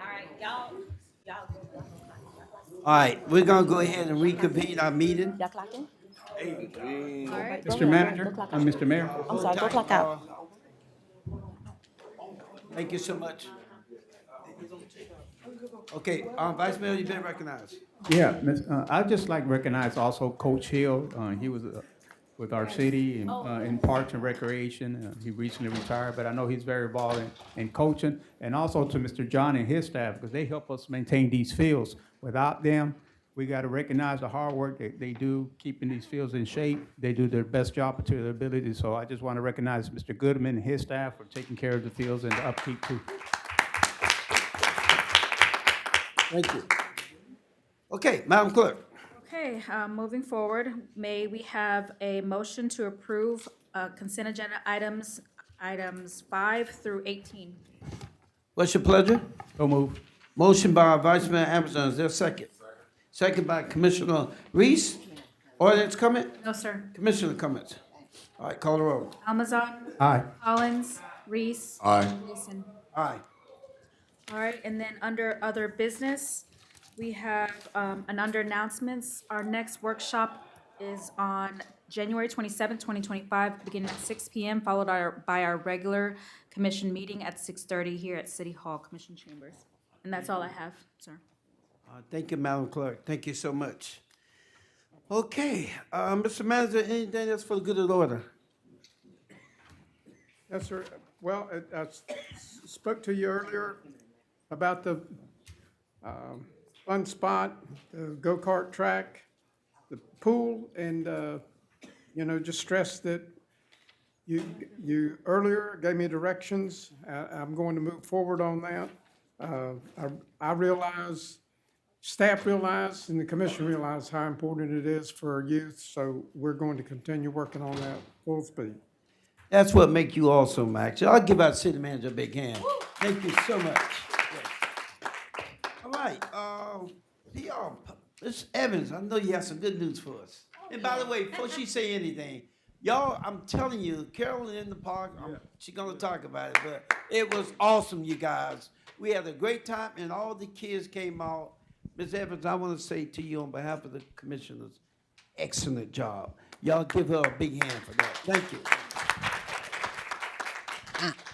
right, y'all All right, we're gonna go ahead and reconvene our meeting. clock in? All right. Mr. Manager, Mr. Mayor. I'm sorry, go clock out. Thank you so much. Okay, Vice Mayor, you've been recognized. Yeah, I'd just like to recognize also Coach Hill. He was with our city in Parks and Recreation. He recently retired, but I know he's very involved in coaching. And also to Mr. John and his staff, because they help us maintain these fields. Without them, we got to recognize the hard work that they do keeping these fields in shape. They do their best job to their ability. So I just want to recognize Mr. Goodman and his staff for taking care of the fields and the upkeep too. Thank you. Okay, Madam Clerk. Okay, moving forward, may we have a motion to approve consent agenda items 5 through 18? What's your pleasure? So move. Motion by Vice Mayor Amazon, is there a second? Second by Commissioner Reese. Ordinance comment? No, sir. Commissioner comments. All right, call the roll. Amazon, Aye. Collins, Reese. Aye. Wilson. Aye. All right, and then under other business, we have, and under announcements, our next workshop is on January 27th, 2025, beginning at 6 p.m., followed by our regular commission meeting at 6:30 here at City Hall Commission Chambers. And that's all I have, sir. Thank you, Madam Clerk. Thank you so much. Okay, Mr. Manager, anything else for the good of the order? Yes, sir. Well, spoke to you earlier about the fun spot, the go-kart track, the pool, and, just stress that you earlier gave me directions. I'm going to move forward on that. I realize, staff realize, and the commission realize how important it is for our youth, so we're going to continue working on that full speed. That's what makes you awesome, Max. I'll give our city manager a big hand. Thank you so much. All right, y'all, Ms. Evans, I know you have some good news for us. And by the way, before she say anything, y'all, I'm telling you, Carolyn in the park, she's gonna talk about it, but it was awesome, you guys. We had a great time, and all the kids came out. Ms. Evans, I want to say to you on behalf of the commissioners, excellent job. Y'all give her a big hand for that. Thank you.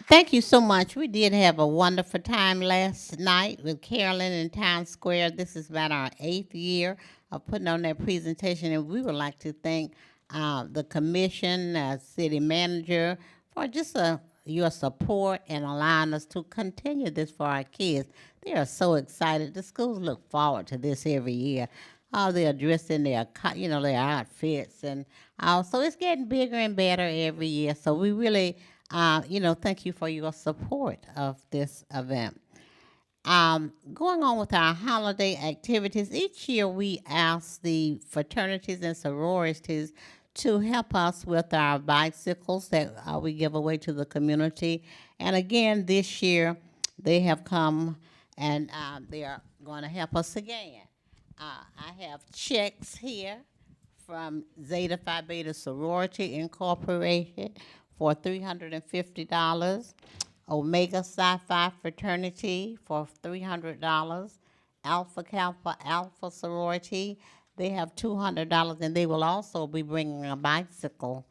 Thank you so much. We did have a wonderful time last night with Carolyn in Town Square. This is about our 8th year of putting on that presentation, and we would like to thank the commission, city manager, for just your support and allowing us to continue this for our kids. They are so excited. The schools look forward to this every year. They're dressed in their outfits, and so it's getting bigger and better every year. So we really, thank you for your support of this event. Going on with our holiday activities, each year we ask the fraternities and sororities to help us with our bicycles that we give away to the community. And again, this year they have come and they are going to help us again. I have checks here from Zeta Phi Beta Sorority Incorporated for $350. Omega Psi Phi Fraternity for $300. Alpha Kappa Alpha Sorority, they have $200, and they will also be bringing a bicycle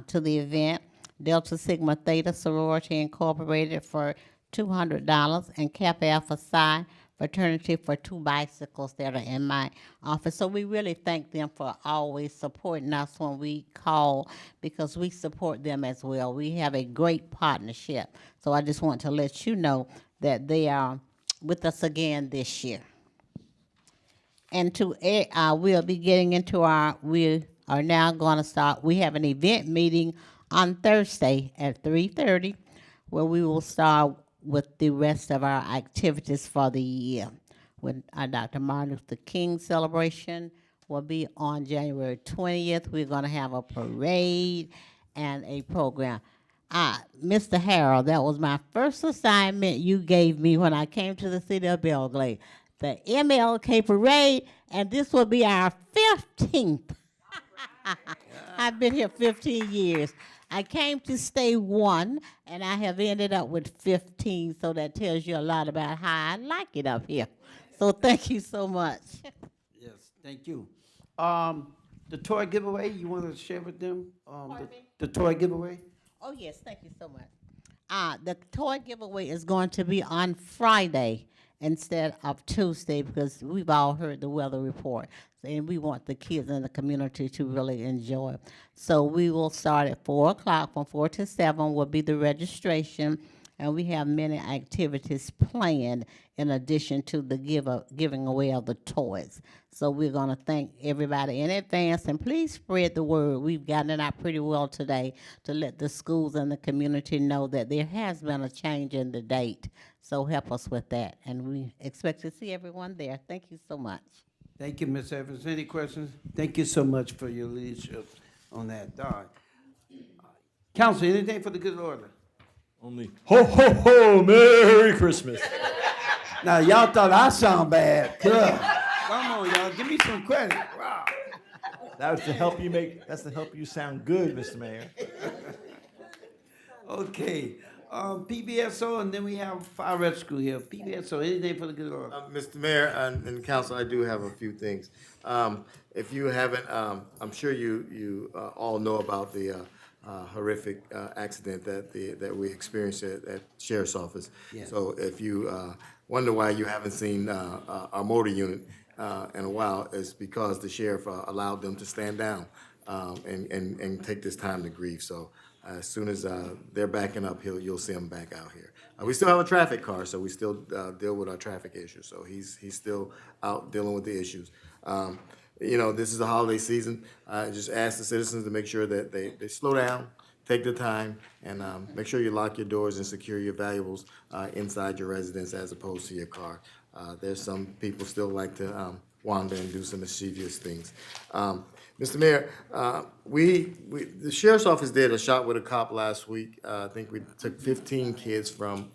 to the event. Delta Sigma Theta Sorority Incorporated for $200, and Kappa Alpha Psi Fraternity for 2 bicycles that are in my office. So we really thank them for always supporting us when we call, because we support them as well. We have a great partnership. So I just want to let you know that they are with us again this year. And we'll be getting into we are now going to start, we have an event meeting on Thursday at 3:30, where we will start with the rest of our activities for the year. With our Dr. Martin Luther King celebration will be on January 20th. We're going to have a parade and a program. Mr. Harold, that was my first assignment you gave me when I came to the city of Belle Glade, the MLK parade, and this will be our 15th. I've been here 15 years. I came to stay one, and I have ended up with 15, so that tells you a lot about how I like it up here. So thank you so much. Yes, thank you. The toy giveaway, you want to share with them? The toy giveaway? Oh, yes, thank you so much. The toy giveaway is going to be on Friday instead of Tuesday because we've all heard the weather report. And we want the kids in the community to really enjoy. So we will start at 4 o'clock. From 4 to 7 will be the registration. And we have many activities planned in addition to the giving away of the toys. So we're going to thank everybody in advance, and please spread the word. We've gotten it out pretty well today to let the schools and the community know that there has been a change in the date. So help us with that, and we expect to see everyone there. Thank you so much. Thank you, Ms. Evans. Any questions? Thank you so much for your leadership on that. All right. Council, anything for the good order? Only ho ho ho, Merry Christmas. Now, y'all thought I sound bad. Good. Come on, y'all. Give me some credit. Wow. That's to help you sound good, Mr. Mayor. Okay. PBSO, and then we have fire rescue here. PBSO, anything for the good order? Mr. Mayor and council, I do have a few things. If you haven't, I'm sure you all know about the horrific accident that we experienced at Sheriff's Office. Yeah. So if you wonder why you haven't seen our motor unit in a while, it's because the sheriff allowed them to stand down and take this time to grieve. So as soon as they're backing up, you'll see him back out here. We still have a traffic car, so we still deal with our traffic issues. So he's still out dealing with the issues. This is the holiday season. I just ask the citizens to make sure that they slow down, take the time, and make sure you lock your doors and secure your valuables inside your residence as opposed to your car. There's some people still like to wander and do some mischievous things. Mr. Mayor, the Sheriff's Office did a shot with a cop last week. I think we took 15 kids from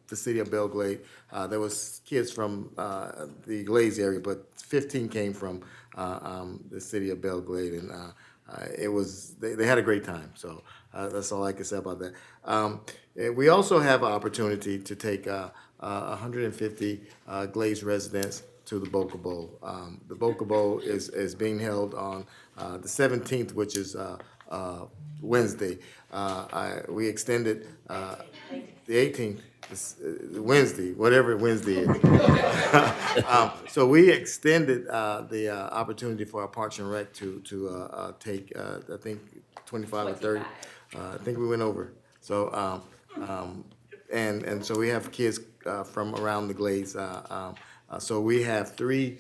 the city of Belle Glade. There was kids from the Glades area, but 15 came from the city of Belle Glade, and they had a great time. So that's all I can say about that. We also have an opportunity to take 150 Glades residents to the Boca Bowl. The Boca Bowl is being held on the 17th, which is Wednesday. We extended the 18th. Wednesday, whatever Wednesday is. So we extended the opportunity for our Parks and Rec to take, I think, 25 or 30. I think we went over. So, and so we have kids from around the Glades. So we have three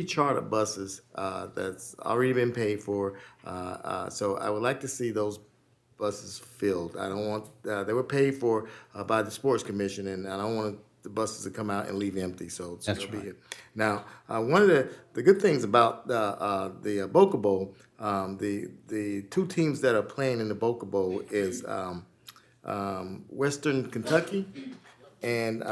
charter buses that's already been paid for. So I would like to see those buses filled. I don't want, they were paid for by the Sports Commission, and I don't want the buses to come out and leave empty, so That's they'll be right. here. Now, one of the good things about the Boca Bowl, the two teams that are playing in the Boca Bowl is Western Kentucky and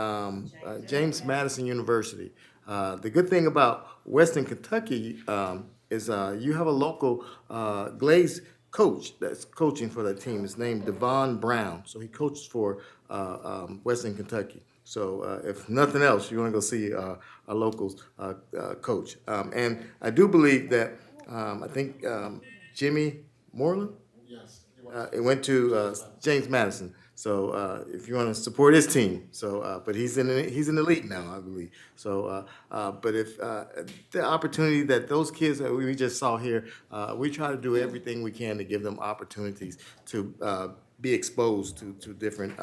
James Madison University. The good thing about Western Kentucky is you have a local Glades coach that's coaching for that team. His name Devon Brown. So he coaches for Western Kentucky. So if nothing else, you want to go see a locals coach. And I do believe that I think Jimmy Moreland. Yes. It went to James Madison. So if you want to support his team, so but he's in the league now, I believe. So but if the opportunity that those kids that we just saw here, we try to do everything we can to give them opportunities to be exposed to different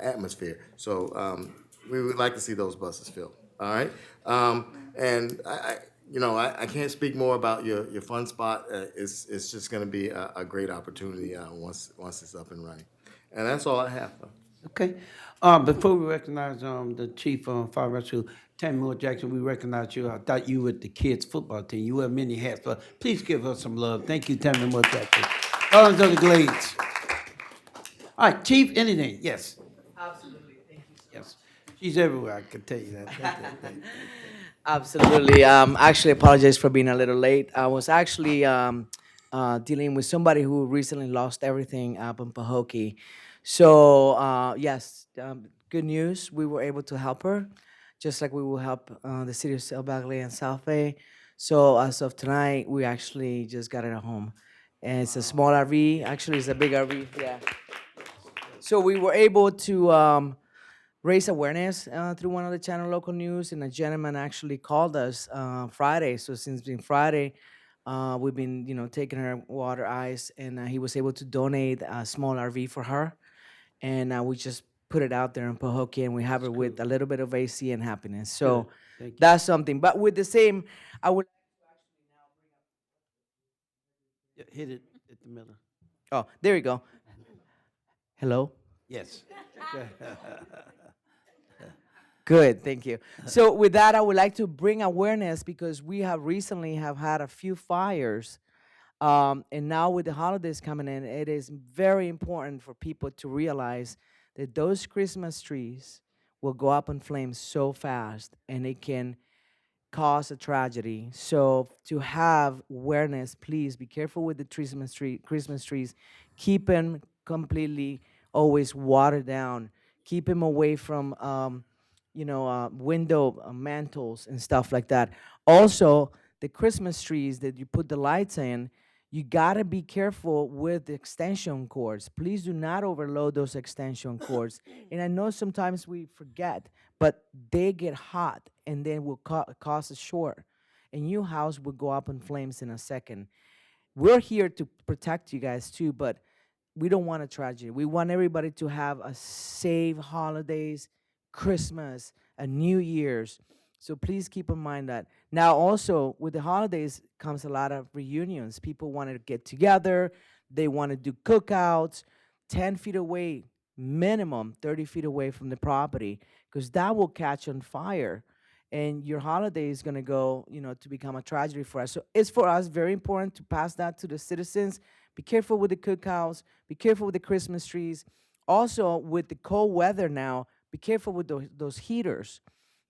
atmosphere. So we would like to see those buses filled. All right, and I can't speak more about your fun spot. It's just going to be a great opportunity once it's up and running. And that's all I have. Okay. Before we recognize the chief of fire rescue, Tammy Moore Jackson, we recognize you. I thought you were with the kids football team. You wear many hats, but please give her some love. Thank you, Tammy Moore Jackson. Colors of the Glades. All right, Chief, anything? Yes. Absolutely. Thank you. Yes. She's everywhere, I can tell you that. Thank you. Absolutely. Actually, apologize for being a little late. I was actually dealing with somebody who recently lost everything up in Pahokee. So yes, good news. We were able to help her, just like we will help the city of El Bagley and South Bay. So as of tonight, we actually just got it at home, and it's a small RV. Actually, it's a big RV. Yeah. So we were able to raise awareness through one of the channel local news, and a gentleman actually called us Friday. So since being Friday, we've been taking her water, ice, and he was able to donate a small RV for her, and we just put it out there in Pahokee, and we have her with a little bit of AC and happiness. So Good. Thank you. that's something. But with the same, I would. Yeah, hit it at the middle. Oh, there you go. Hello. Yes. Good, thank you. So with that, I would like to bring awareness because we have recently have had a few fires, and now with the holidays coming in, it is very important for people to realize that those Christmas trees will go up in flames so fast, and it can cause a tragedy. So to have awareness, please be careful with the Christmas trees. Keep them completely always watered down. Keep them away from window mantles and stuff like that. Also, the Christmas trees that you put the lights in, you gotta be careful with the extension cords. Please do not overload those extension cords. And I know sometimes we forget, but they get hot and then will cause a short. And your house will go up in flames in a second. We're here to protect you guys too, but we don't want a tragedy. We want everybody to have a safe holidays, Christmas, a New Year's. So please keep in mind that. Now also with the holidays comes a lot of reunions. People want to get together, they want to do cookouts, 10 feet away, minimum 30 feet away from the property, because that will catch on fire. And your holiday is going to go, to become a tragedy for us. So it's for us very important to pass that to the citizens. Be careful with the cookouts. Be careful with the Christmas trees. Also, with the cold weather now, be careful with those heaters.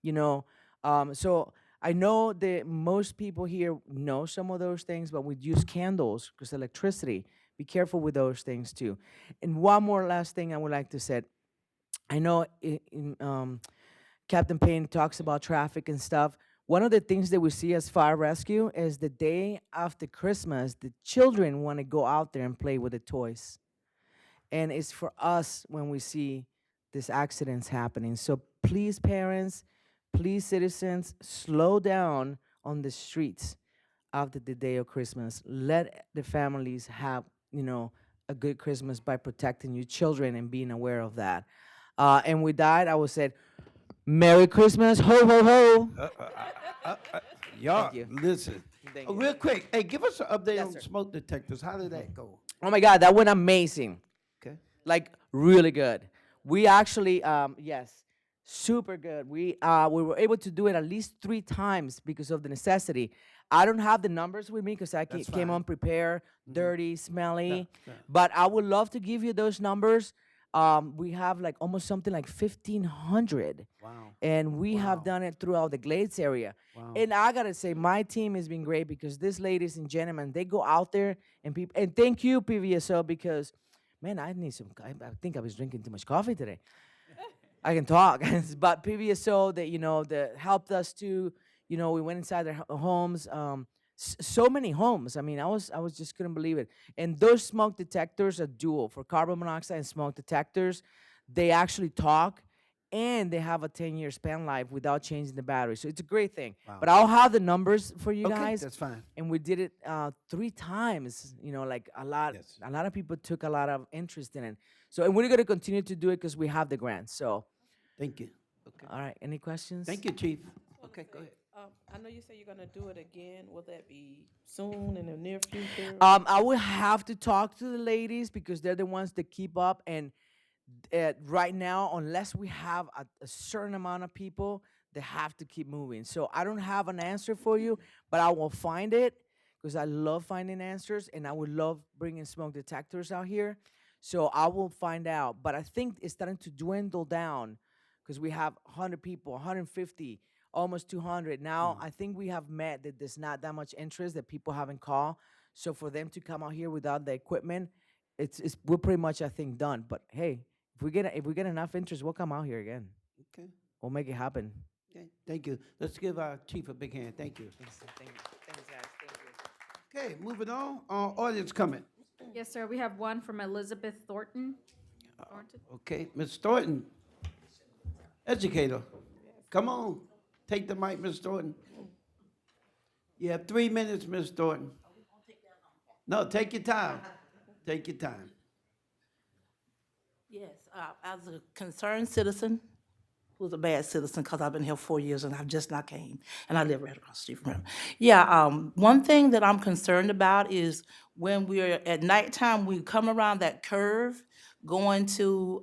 So I know that most people here know some of those things, but we use candles because electricity. Be careful with those things too. And one more last thing I would like to say. I know Captain Payne talks about traffic and stuff. One of the things that we see as fire rescue is the day after Christmas, the children want to go out there and play with the toys. And it's for us when we see these accidents happening. So please, parents, please, citizens, slow down on the streets after the day of Christmas. Let the families have, a good Christmas by protecting your children and being aware of that. And with that, I would say, Merry Christmas, ho, ho, ho. Y'all, you. listen. Thank you. Real quick, hey, give us an update Yes, on sir. smoke detectors. How did that go? Oh my God, that went amazing. Okay. Like really good. We actually, yes, super good. We were able to do it at least 3 times because of the necessity. I don't have the numbers with me because I That's came fine. unprepared, dirty, smelly. No. But I would love to give you those numbers. We have like almost something like 1,500. Wow. And we have Wow. done it throughout the Glades area. Wow. And I gotta say, my team has been great because these ladies and gentlemen, they go out there and people. And thank you, PVSO, because man, I need some. I think I was drinking too much coffee today. I can talk, but PVSO that helped us too. We went inside their homes. So many homes. I mean, I was just couldn't believe it. And those smoke detectors are dual for carbon monoxide and smoke detectors. They actually talk, and they have a 10-year span life without changing the battery. So it's a great thing. Wow. But I'll have the numbers for you Okay, guys. that's fine. And we did it 3 times. Like a lot. Yes. A lot of people took a lot of interest in it. So and we're gonna continue to do it because we have the grant. So, Thank you. Okay. all right. Any questions? Thank you, Chief. Okay, go ahead. I know you say you're gonna do it again. Will that be soon in the near future? I will have to talk to the ladies because they're the ones that keep up. And right now, unless we have a certain amount of people, they have to keep moving. So I don't have an answer for you, but I will find it because I love finding answers, and I would love bringing smoke detectors out here. So I will find out. But I think it's starting to dwindle down because we have 100 people, 150, almost 200. Now I think we have met that there's not that much interest that people haven't called. So for them to come out here without the equipment, it's we're pretty much, I think, done. But hey, if we get enough interest, we'll come out here again. Okay, We'll make it happen. okay, thank you. Let's give our chief a big hand. Thank you. Thanks, guys. Thank you. Okay, moving on. Audience comment. Yes, sir. We have one from Elizabeth Thornton. Thornton? Okay, Ms. Thornton, educator, come on, take the mic, Ms. Thornton. You have 3 minutes, Ms. Thornton. No, take your time. Take your time. Yes, as a concerned citizen, who's a bad citizen, because I've been here 4 years and I've just not came, and I live right across the street from him. Yeah, one thing that I'm concerned about is when we're at nighttime, we come around that curve going to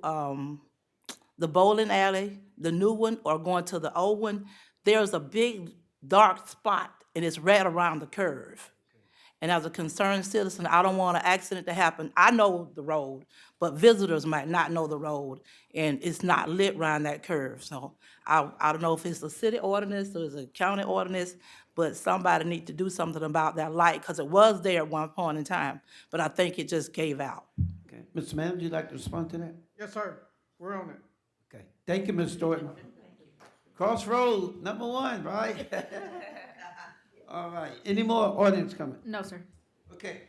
the bowling alley, the new one, or going to the old one, there's a big dark spot, and it's right around the curve. And as a concerned citizen, I don't want an accident to happen. I know the road, but visitors might not know the road, and it's not lit around that curve. So I don't know if it's a city ordinance or it's a county ordinance, but somebody need to do something about that light, because it was there at one point in time, but I think it just gave out. Okay, Mr. Mann, would you like to respond to that? Yes, sir, we're on it. Okay, thank you, Ms. Thornton. Crossroad, number one, right? All right, any more audience comment? No, sir. Okay,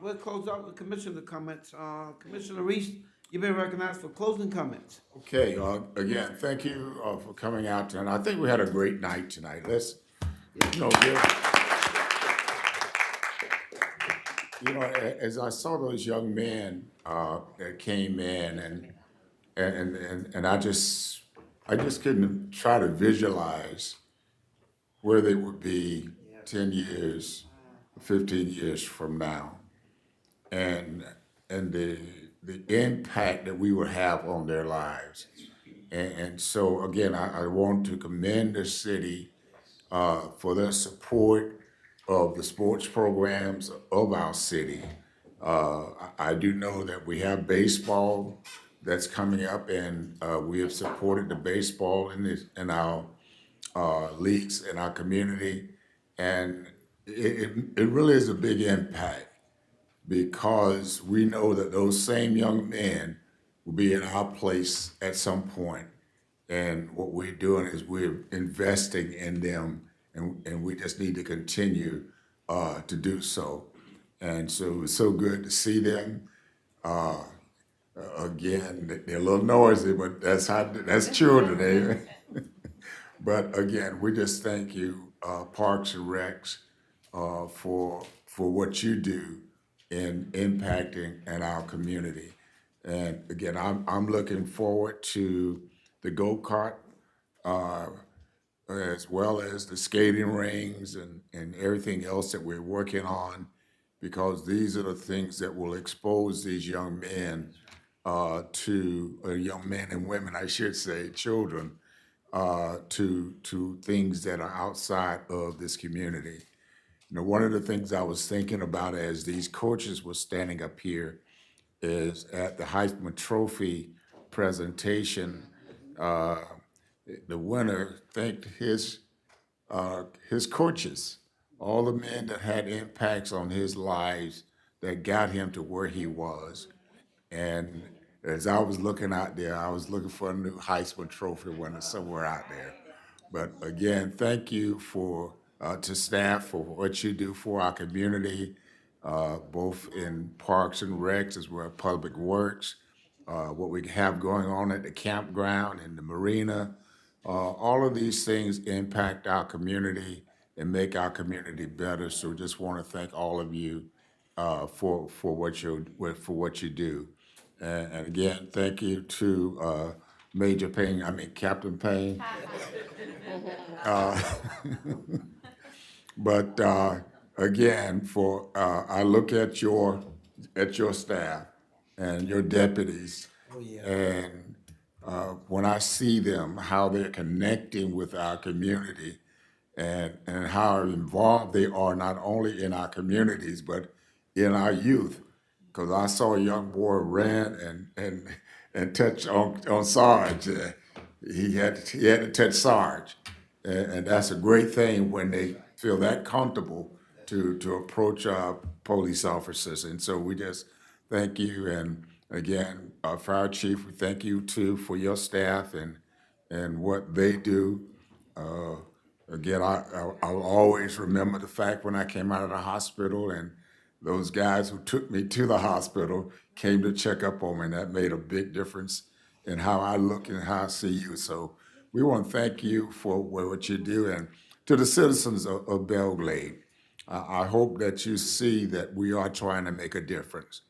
we'll close out with commissioner comments. Commissioner Reese, you've been recognized for closing comments. Okay, again, thank you for coming out tonight. I think we had a great night tonight. Let's, as I saw those young men that came in, and I just couldn't try to visualize where they would be 10 years, 15 years from now, and the impact that we would have on their lives. And so again, I want to commend the city for their support of the sports programs of our city. I do know that we have baseball that's coming up, and we have supported the baseball in our leagues in our community, and it really is a big impact, because we know that those same young men will be in our place at some point, and what we're doing is we're investing in them, and we just need to continue to do so. And so it was so good to see them. Again, they're a little noisy, but that's children, eh? But again, we just thank you, Parks and Recs, for what you do in impacting in our community. And again, I'm looking forward to the go-kart, as well as the skating rings and everything else that we're working on, because these are the things that will expose these young men to young men and women, I should say, children, to things that are outside of this community. You know, one of the things I was thinking about as these coaches were standing up here is at the Heisman Trophy presentation, the winner thanked his coaches, all the men that had impacts on his lives that got him to where he was. And as I was looking out there, I was looking for a new Heisman Trophy winner somewhere out there. But again, thank you to staff for what you do for our community, both in Parks and Recs as well as Public Works, what we have going on at the campground and the marina. All of these things impact our community and make our community better. So just want to thank all of you for what you do. And again, thank you to Captain Payne. But again, I look at your staff and your deputies, and when I see them, how they're connecting with our community, and how involved they are not only in our communities but in our youth. Because I saw a young boy ran and touch on Sarge. He had to touch Sarge, and that's a great thing when they feel that comfortable to approach our police officers. And so we just thank you. And again, our fire chief, we thank you too for your staff and what they do. Uh, Again, I'll always remember the fact when I came out of the hospital and those guys who took me to the hospital came to check up on me, and that made a big difference in how I look and how I see you. So we want to thank you for what you do. And to the citizens of Belle Glade, I hope that you see that we are trying to make a difference.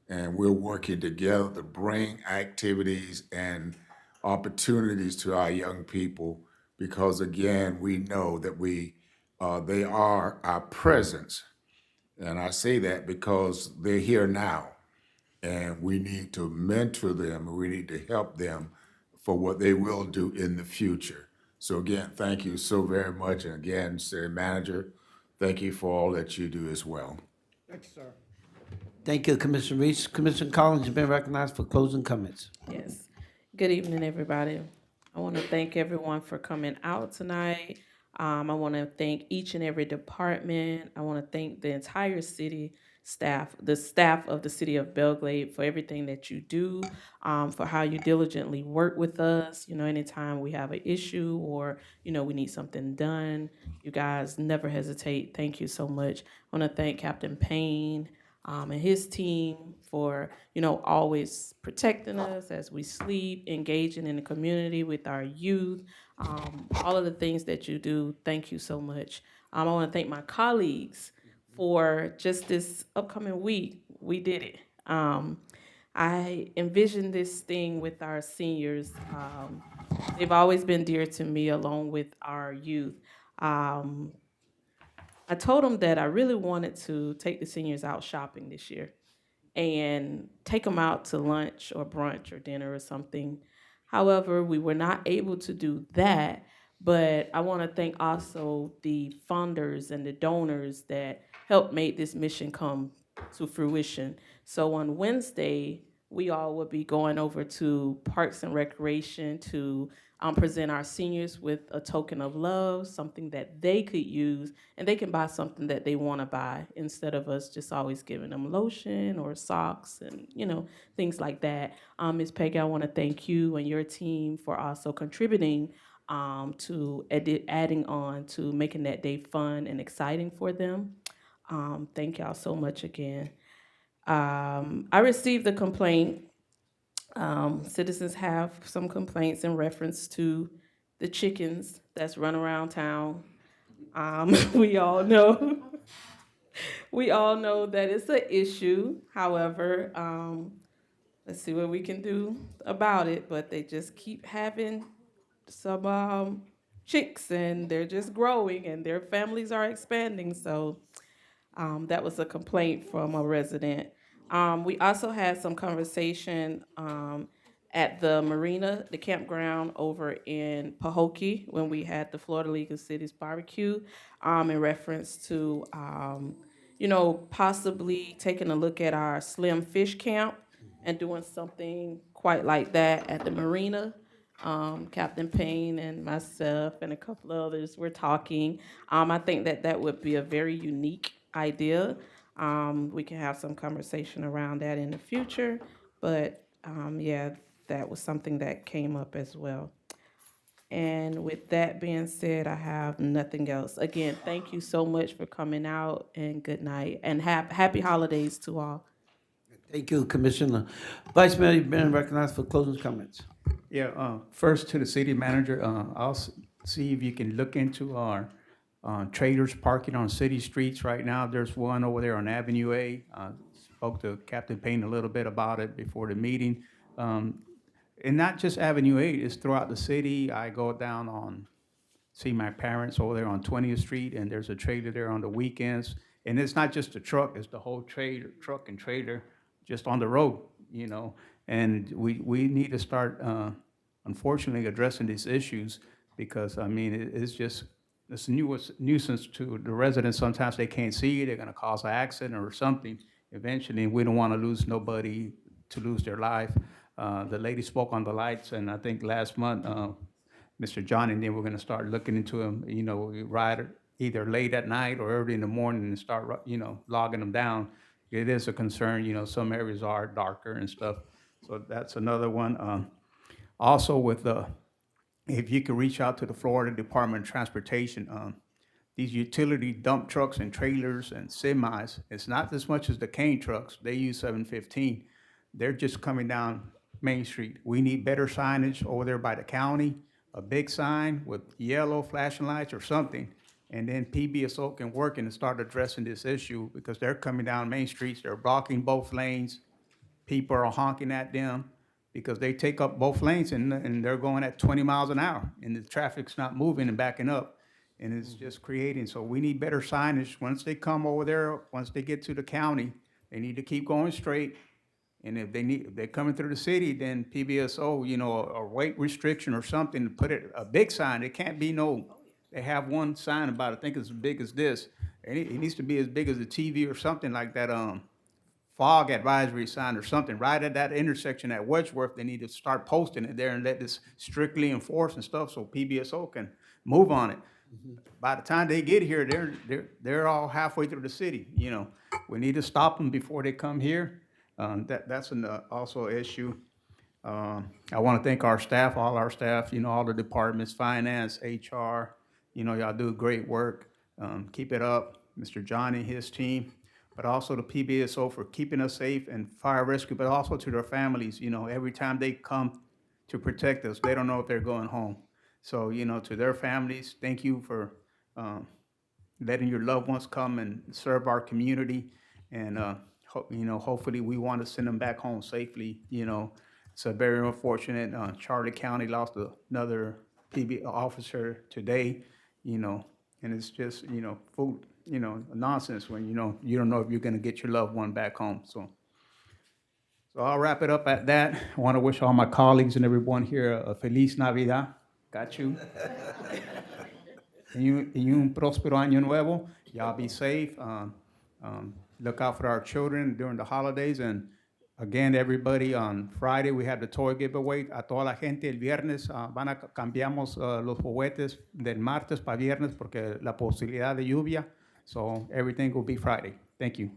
And we're working together to bring activities and opportunities to our young people because, again, we know that they are our presence. And I say that because they're here now, and we need to mentor them, and we need to help them for what they will do in the future. So again, thank you so very much. And again, City Manager, thank you for all that you do as well. Thank you, sir. Thank you, Commissioner Reese. Commissioner Collins, you've been recognized for closing comments. Yes. Good evening, everybody. I want to thank everyone for coming out tonight. I want to thank each and every department. I want to thank the entire city staff, the staff of the city of Belle Glade for everything that you do, for how you diligently work with us. You know, anytime we have an issue or, you know, we need something done, you guys never hesitate. Thank you so much. I want to thank Captain Payne, and his team for, you know, always protecting us as we sleep, engaging in the community with our youth, all of the things that you do. Thank you so much. I want to thank my colleagues for just this upcoming week. We did it. I envisioned this thing with our seniors. They've always been dear to me along with our youth. I told them that I really wanted to take the seniors out shopping this year and take them out to lunch or brunch or dinner or something. However, we were not able to do that, but I want to thank also the funders and the donors that helped make this mission come to fruition. So on Wednesday, we all will be going over to Parks and Recreation to present our seniors with a token of love, something that they could use, and they can buy something that they want to buy instead of us just always giving them lotion or socks and, you know, things like that. Ms. Peggy, I want to thank you and your team for also contributing to adding on to making that day fun and exciting for them. Thank y'all so much again. I received a complaint. Citizens have some complaints in reference to the chickens that's run around town. We all know, we all know that it's an issue. However, let's see what we can do about it. But they just keep having some chicks, and they're just growing, and their families are expanding. So that was a complaint from a resident. We also had some conversation at the marina, the campground over in Pahokee, when we had the Florida League of Cities barbecue, in reference to, you know, possibly taking a look at our Slim Fish Camp and doing something quite like that at the marina. Captain Payne and myself and a couple of others were talking. I think that that would be a very unique idea. We can have some conversation around that in the future, but yeah, that was something that came up as well. And with that being said, I have nothing else. Again, thank you so much for coming out, and good night, and happy holidays to all. Thank you, Commissioner. Vice Mayor, you've been recognized for closing comments. Yeah, first to the city manager, see if you can look into our traders parking on city streets right now. There's one over there on Avenue A. Spoke to Captain Payne a little bit about it before the meeting. And not just Avenue A, it's throughout the city. I go down see my parents over there on 20th Street, and there's a trailer there on the weekends. And it's not just a truck, it's the whole truck and trailer just on the road, you know. And we need to start, unfortunately, addressing these issues because, I mean, it's a nuisance to the residents. Sometimes they can't see it, they're gonna cause an accident or something eventually, and we don't wanna lose nobody to lose their life. The lady spoke on the lights, and I think last month, Mr. John and then we're gonna start looking into them, you know, either late at night or early in the morning and start, logging them down. It is a concern, some areas are darker and stuff. So that's another one. Also with if you could reach out to the Florida Department of Transportation, these utility dump trucks and trailers and semis, it's not as much as the cane trucks. They use 715. They're just coming down Main Street. We need better signage over there by the county, a big sign with yellow flashing lights or something. And then PBSO can work and start addressing this issue because they're coming down Main Streets. They're blocking both lanes. People are honking at them because they take up both lanes and they're going at 20 miles an hour and the traffic's not moving and backing up. And it's just creating, so we need better signage. Once they come over there, once they get to the county, they need to keep going straight. And if they're coming through the city, then PBSO, a weight restriction or something to put a big sign. It can't be they have one sign about, I think it's as big as this. And it needs to be as big as the TV or something like that, fog advisory sign or something, right at that intersection at Wedgeworth. They need to start posting it there and let this strictly enforce and stuff so PBSO can move on it. By the time they get here, they're all halfway through the city. We need to stop them before they come here. That's also an issue. I want to thank our staff, all our staff, all the departments, finance, HR. Y'all do great work. Keep it up, Mr. Johnny, his team, but also the PBSO for keeping us safe and fire rescue, but also to their families. Every time they come to protect us, they don't know if they're going home. So, to their families, thank you for letting your loved ones come and serve our community. And, hopefully we want to send them back home safely. It's a very unfortunate. Charlotte County lost another PB officer today, and it's just, food, nonsense when, you don't know if you're going to get your loved one back home. So I'll wrap it up at that. I want to wish all my colleagues and everyone here a Feliz Navidad. Got you. Y un próspero año nuevo. Y'all be safe. Look out for our children during the holidays. And again, everybody, on Friday we have the toy giveaway. A toda la gente, el viernes cambiamos los juguetes del martes para viernes porque la posibilidad de lluvia. So everything will be Friday. Thank you.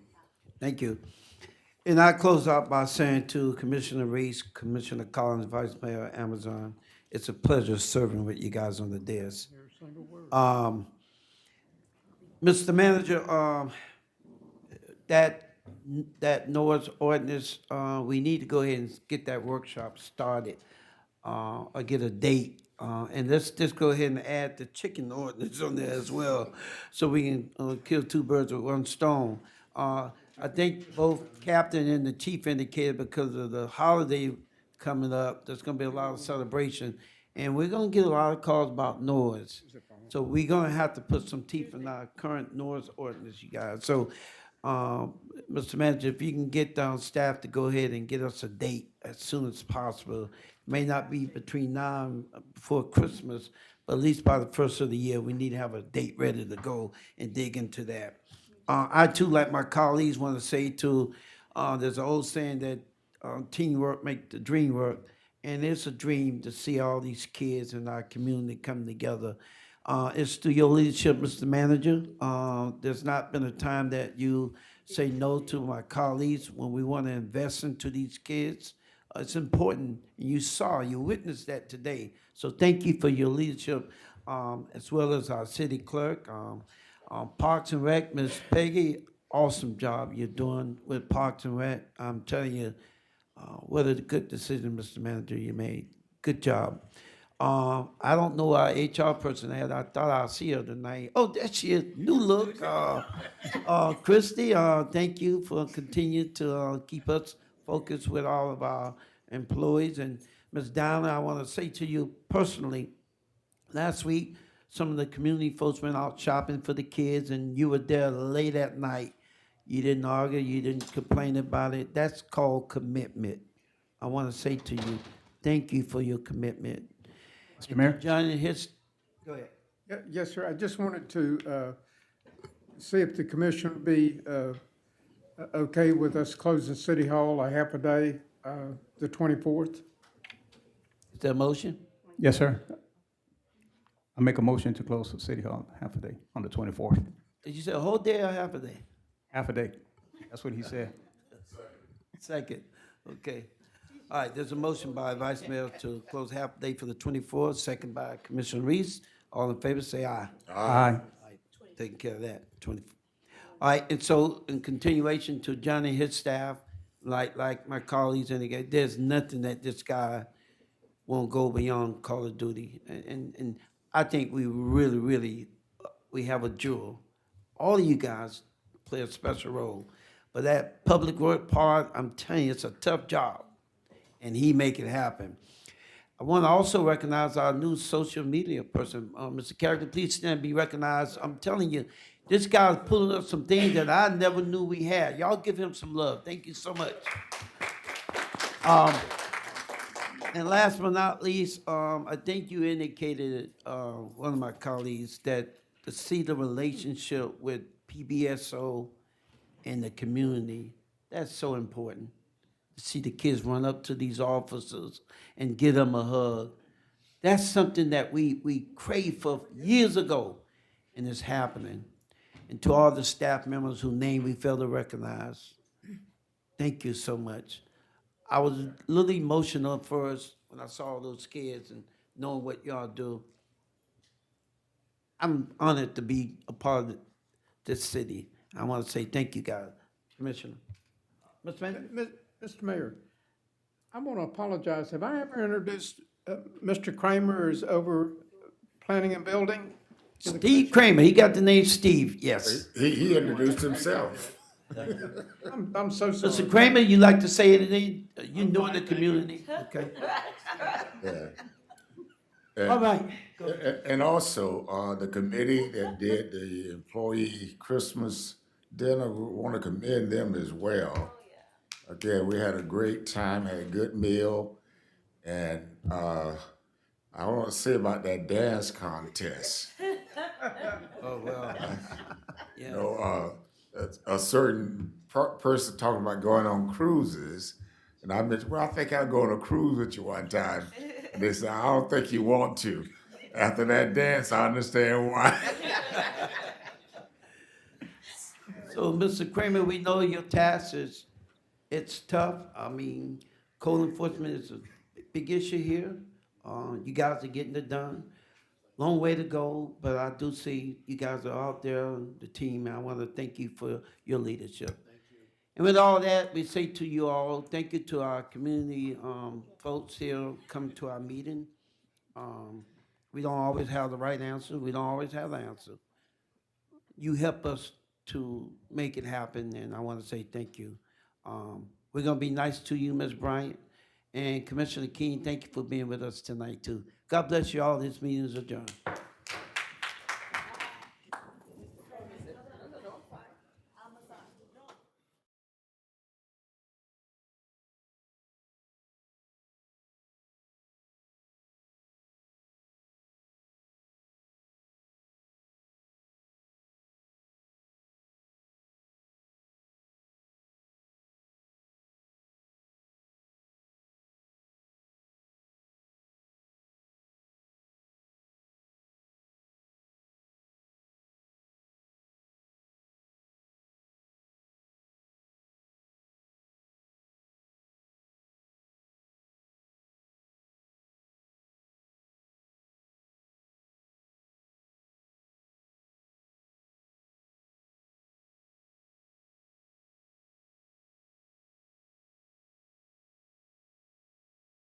Thank you. And I close out by saying to Commissioner Reese, Commissioner Collins, Vice Mayor Amazon, it's a pleasure serving with you guys on the desk. Mr. Manager, that noise ordinance, we need to go ahead and get that workshop started, or get a date. And let's just go ahead and add the chicken ordinance on there as well, so we can kill two birds with one stone. I think both Captain and the Chief indicated because of the holiday coming up, there's gonna be a lot of celebration, and we're gonna get a lot of calls about noise. So we're gonna have to put some teeth in our current noise ordinance, you guys. So, Mr. Manager, if you can get down staff to go ahead and get us a date as soon as possible. It may not be between now and before Christmas, but at least by the first of the year, we need to have a date ready to go and dig into that. I too, like my colleagues, want to say too, there's an old saying that teamwork make the dream work, and it's a dream to see all these kids in our community come together. It's through your leadership, Mr. Manager. There's not been a time that you say no to my colleagues when we want to invest into these kids. It's important. You witnessed that today. So thank you for your leadership, as well as our city clerk. Parks and Rec, Ms. Peggy, awesome job you're doing with Parks and Rec. I'm telling you, what a good decision, Mr. Manager, you made. Good job. I don't know our HR person had. I thought I'd see her tonight. Oh, there she is. New look. Christy, thank you for continuing to keep us focused with all of our employees. And Ms. Downer, I want to say to you personally, last week, some of the community folks went out shopping for the kids, and you were there late at night. You didn't argue. You didn't complain about it. That's called commitment. I want to say to you, thank you for your commitment. Mr. Mayor? Johnny, go ahead. Yes, sir. I just wanted to see if the commission would be okay with us closing City Hall a half a day, the 24th. Is there a motion? Yes, sir. I make a motion to close the city hall half a day on the 24th. Did you say a whole day or half a day? Half a day. That's what he said. Second, okay. All right, there's a motion by Vice Mayor to close half day for the 24th, second by Commissioner Reese. All in favor, say aye. Aye. All right, taking care of that, 24. All right, and so in continuation to Johnny and his staff, like my colleagues, and again, there's nothing that this guy won't go beyond Call of Duty. And I think we really, we have a jewel. All of you guys play a special role. But that public work part, I'm telling you, it's a tough job. And he make it happen. I want to also recognize our new social media person, Mr. Carrigan. Please stand and be recognized. I'm telling you, this guy's pulling up some things that I never knew we had. Y'all give him some love. Thank you so much. And last but not least, I think you indicated, one of my colleagues, that to see the relationship with PBSO and the community, that's so important. To see the kids run up to these officers and give them a hug. That's something that we craved for years ago, and it's happening. And to all the staff members whose name we fail to recognize, thank you so much. I was a little emotional at first when I saw those kids and knowing what y'all do. I'm honored to be a part of this city. I want to say thank you, guys. Commissioner. Mr. Mayor? Mr. Mayor, I want to apologize. Have I ever introduced Mr. Kramer as over planning and building? Steve Kramer, he got the name Steve, yes. He introduced himself. I'm so sorry. Mr. Kramer, you like to say anything? You know the community, okay? Yeah. All right. And also, the committee that did the employee Christmas dinner, we want to commend them as well. Again, we had a great time, had a good meal, and I want to say about that dance contest. Oh, well. You know, a certain person talking about going on cruises, and I mentioned, well, I think I'll go on a cruise with you one time. And they said, I don't think you want to. After that dance, I understand why. So, Mr. Kramer, we know your task is, it's tough. I mean, code enforcement is a big issue here. You guys are getting it done. Long way to go, but I do see you guys are out there, the team, and I want to thank you for your leadership. Thank you. And with all that, we say to you all, thank you to our community folks here coming to our meeting. We don't always have the right answer. We don't always have the answer. You help us to make it happen, and I want to say thank you. We're going to be nice to you, Ms. Bryant. And Commissioner King, thank you for being with us tonight, too. God bless you all. This meeting is adjourned.